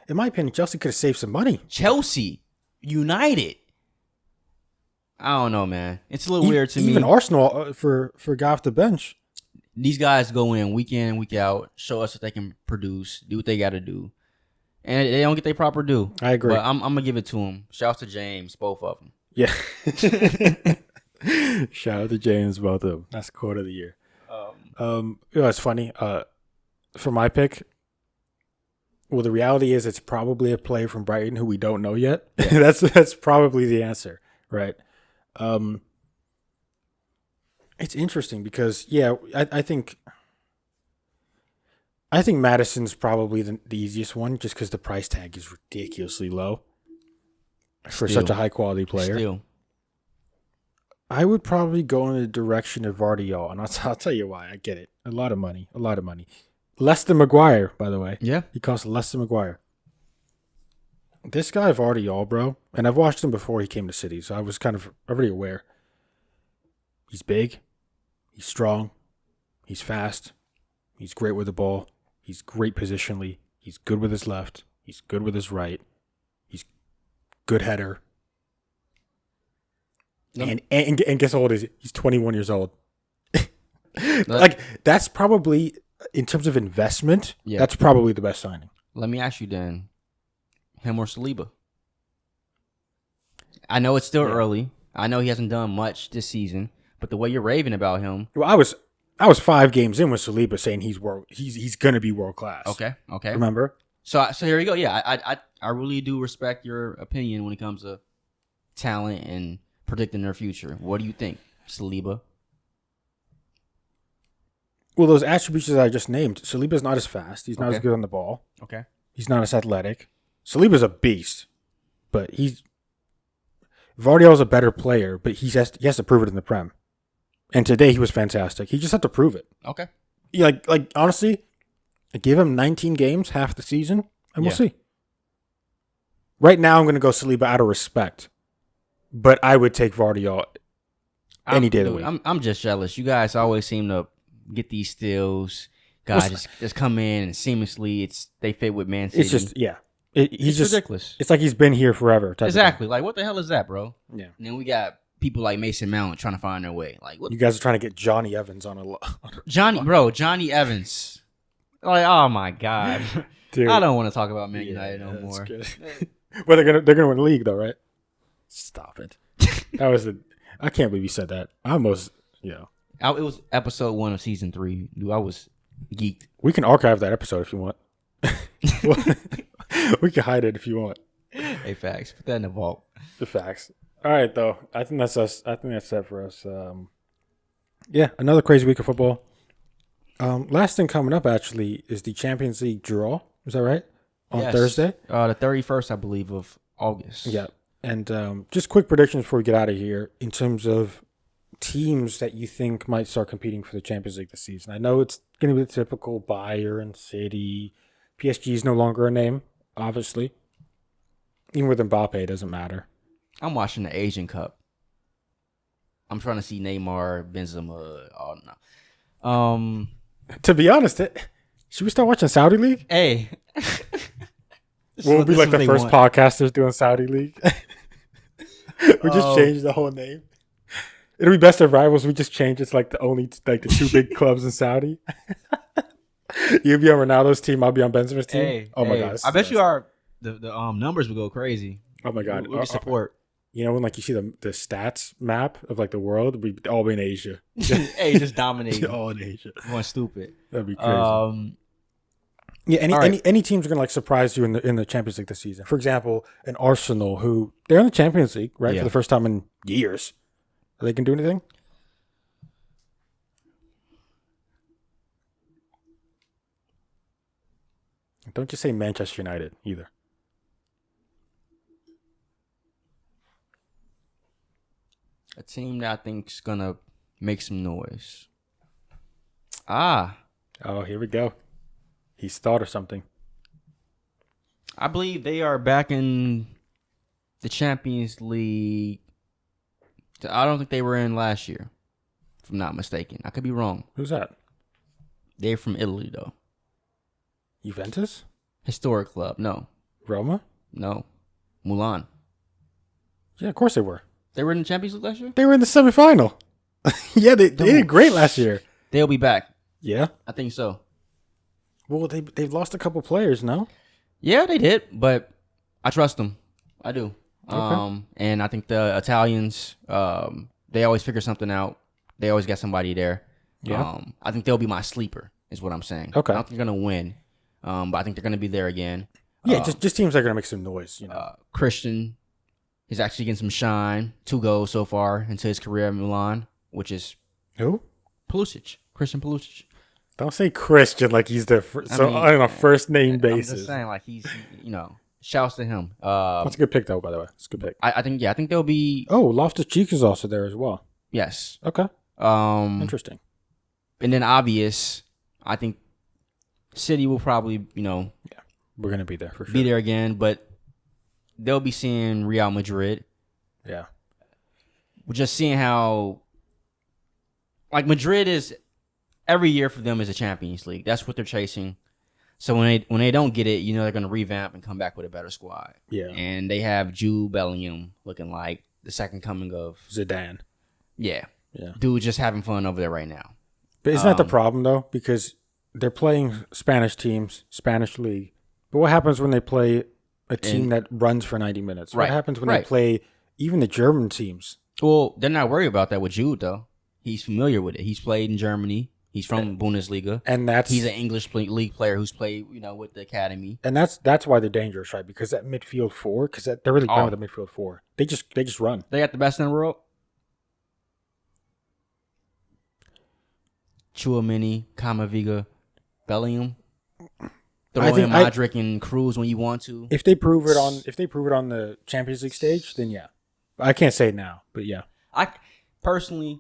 In my opinion, Chelsea could have saved some money. Chelsea, United. I don't know, man. It's a little weird to me. Even Arsenal for a guy off the bench. These guys go in, week out, show us what they can produce, do what they got to do, and they don't get their proper due. I agree. But I'm gonna give it to them. Shouts to James, both of them. Yeah. Shout out to James, both of them. That's the quote of the year. It's funny. For my pick, well, the reality is it's probably a player from Brighton who we don't know yet. Yeah. that's probably the answer, right? It's interesting because I think Madison's probably the easiest one just because the price tag is ridiculously low for such a high quality player. Still. I would probably go in the direction of Vardiol, and I'll tell you why. I get it. A lot of money. Less than Maguire, by the way. Yeah. He costs less than Maguire. This guy, Vardy, bro, and I've watched him before he came to City, so I was kind of already aware. He's big. He's strong. He's fast. He's great with the ball. He's great positionally. He's good with his left. He's good with his right. He's good header. And guess how old is he? He's 21 years old. Like, that's probably, in terms of investment, that's probably the best signing. Let me ask you then, him or Saliba? I know it's still early. I know he hasn't done much this season, but the way you're raving about him. Well, I was 5 games in with Saliba saying he's going to be world class. Okay. Remember? So here you go. Yeah, I really do respect your opinion when it comes to talent and predicting their future. What do you think, Saliba? Well, those attributes that I just named, Saliba's not as fast. He's not as good on the ball. Okay. He's not as athletic. Saliba's a beast, but Vardy's a better player, but he has to prove it in the Prem. And today he was fantastic. He just had to prove it. Okay. Like honestly, I give him 19 games, half the season, and we'll see. Right now, I'm going to go Saliba out of respect, but I would take Vardy any day of the week. I'm just jealous. You guys always seem to get these steals. Guys just come in and seamlessly they fit with Man City. It's just It's ridiculous. It's like he's been here forever. Exactly. Like, what the hell is that, bro? Yeah. And then we got people like Mason Mount trying to find their way. Like, what? You guys are trying to get Johnny Evans on a Johnny Evans. Like, oh my God, dude. I don't want to talk about Man United no more. Well, they're gonna win the league though, right? Stop it. I can't believe you said that. I almost, It was episode 1 of season 3. Dude, I was geeked. We can archive that episode if you want. We can hide it if you want. Hey, facts. Put that in the vault. The facts. All right, though. I think that's us. I think that's it for us. Another crazy week of football. Last thing coming up actually is the Champions League draw. Is that right? On Thursday? The 31st, I believe, of August. Yeah. And just quick predictions before we get out of here in terms of teams that you think might start competing for the Champions League this season. I know it's going to be the typical Bayern, City. PSG is no longer a name, obviously. Even with Mbappe, it doesn't matter. I'm watching the Asian Cup. I'm trying to see Neymar, Benzema. Oh, no. To be honest, should we start watching Saudi League? Hey. We'll be like the first podcasters doing Saudi League. We just changed the whole name. It'll be Best of Rivals. We just change. It's like the two big clubs in Saudi. You'll be on Ronaldo's team. I'll be on Benzema's team. My God! I bet you the numbers would go crazy. Oh my God! We support. You know when you see the stats map of the world, we'd all be in Asia. Hey, just dominating. All in Asia. Going stupid. That'd be crazy. Any teams are gonna surprise you in the Champions League this season. For example, an Arsenal who they're in the Champions League, right, for the first time in years. Are they gonna do anything? Don't just say Manchester United either. A team that I think is gonna make some noise. Oh, here we go. He's thought of something. I believe they are back in the Champions League. I don't think they were in last year, if I'm not mistaken. I could be wrong. Who's that? They're from Italy, though. Juventus? Historic club. No. Roma? No. Milan. Yeah, of course they were. They were in the Champions League last year? They were in the semifinal. Yeah, they did great last year. They'll be back. Yeah? I think so. Well, they've lost a couple players, no? Yeah, they did, but I trust them. I do. Okay. And I think the Italians, they always figure something out. They always got somebody there. Yeah. I think they'll be my sleeper, is what I'm saying. Okay. I don't think they're going to win, but I think they're going to be there again. Yeah, just teams that are going to make some noise, Christian is actually getting some shine. 2 goals so far into his career at Milan, which is... Who? Pulisic. Christian Pulisic. Don't say Christian like he's the on a first name basis. I'm just saying, like, he's, shouts to him. That's a good pick, though, by the way. It's a good pick. I think they'll be... Oh, Loftus-Cheek is also there as well. Yes. Okay. Interesting. And then obvious, I think City will probably, We're gonna be there for sure. be there again, but they'll be seeing Real Madrid. Yeah. We're just seeing how, like, Madrid is every year for them is a Champions League. That's what they're chasing. So when they don't get it, they're going to revamp and come back with a better squad. Yeah. And they have Jude Bellingham looking like the second coming of Zidane. Yeah. Yeah. Dude just having fun over there right now. But isn't that the problem though? Because they're playing Spanish teams, Spanish league. But what happens when they play a team that runs for 90 minutes? What happens when they play even the German teams? Well, they're not worried about that with Jude though. He's familiar with it. He's played in Germany. He's from Bundesliga, and he's an English league player who's played, with the academy. And that's why they're dangerous, right? Because that midfield four, because they're really playing with the midfield four. They just run. They got the best in the world. Tchouaméni, Camavinga, Bellingham. Throw in Modric and Cruz when you want to. If they prove it on the Champions League stage, then yeah. I can't say it now, but yeah. I personally.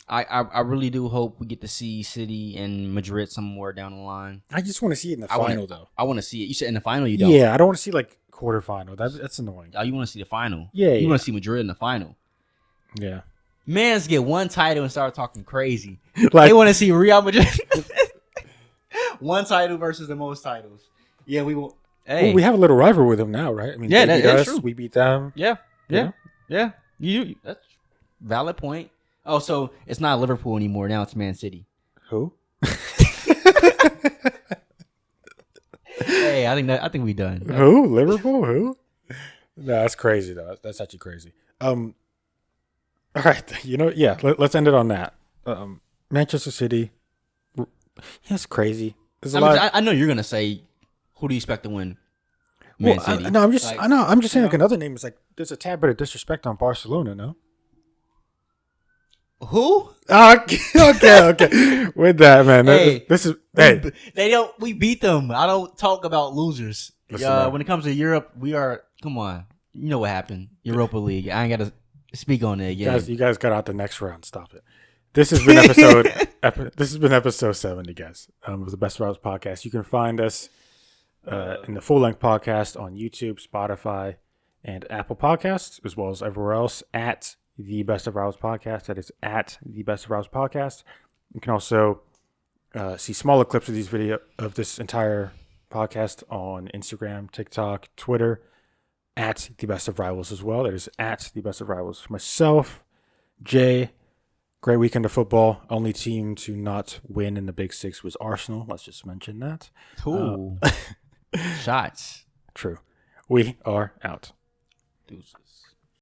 I really do hope we get to see City and Madrid somewhere down the line. I just want to see it in the final, though. I want to see it. You said in the final you don't? Yeah, I don't want to see, like, quarterfinal. That's annoying. Oh, you want to see the final? Yeah, You want to see Madrid in the final? Yeah. Mans get one title and start talking crazy. They want to see Real Madrid. One title versus the most titles. Yeah, we will. Hey. Well, we have a little rival with them now, right? I mean, yeah, they beat that's us, true. We beat them. Yeah. You that's valid point. Oh, so it's not Liverpool anymore. Now it's Man City. Who? Hey, I think we done. Who? Liverpool? Who? No, that's crazy though. That's actually crazy. All right. Let's end it on that. Manchester City. It's crazy. I know you're gonna say, who do you expect to win? Man City. I'm just saying like another name is like there's a tad bit of disrespect on Barcelona, no? Who? Okay. With that, man. We beat them. I don't talk about losers. Listen, when it comes to Europe, we are. Come on, you know what happened? Europa League. I ain't got to speak on it again. You guys got out the next round. Stop it. This has been episode 70, guys. Of the Best of Rivals podcast. You can find us in the full length podcast on YouTube, Spotify, and Apple Podcasts, as well as everywhere else at the Best of Rivals podcast. That is at the Best of Rivals podcast. You can also see smaller clips of this entire podcast on Instagram, TikTok, Twitter, at the Best of Rivals as well. That is at the Best of Rivals. For myself, Jay, great weekend of football. Only team to not win in the Big Six was Arsenal. Let's just mention that. Cool. Shots. True. We are out. Deuces.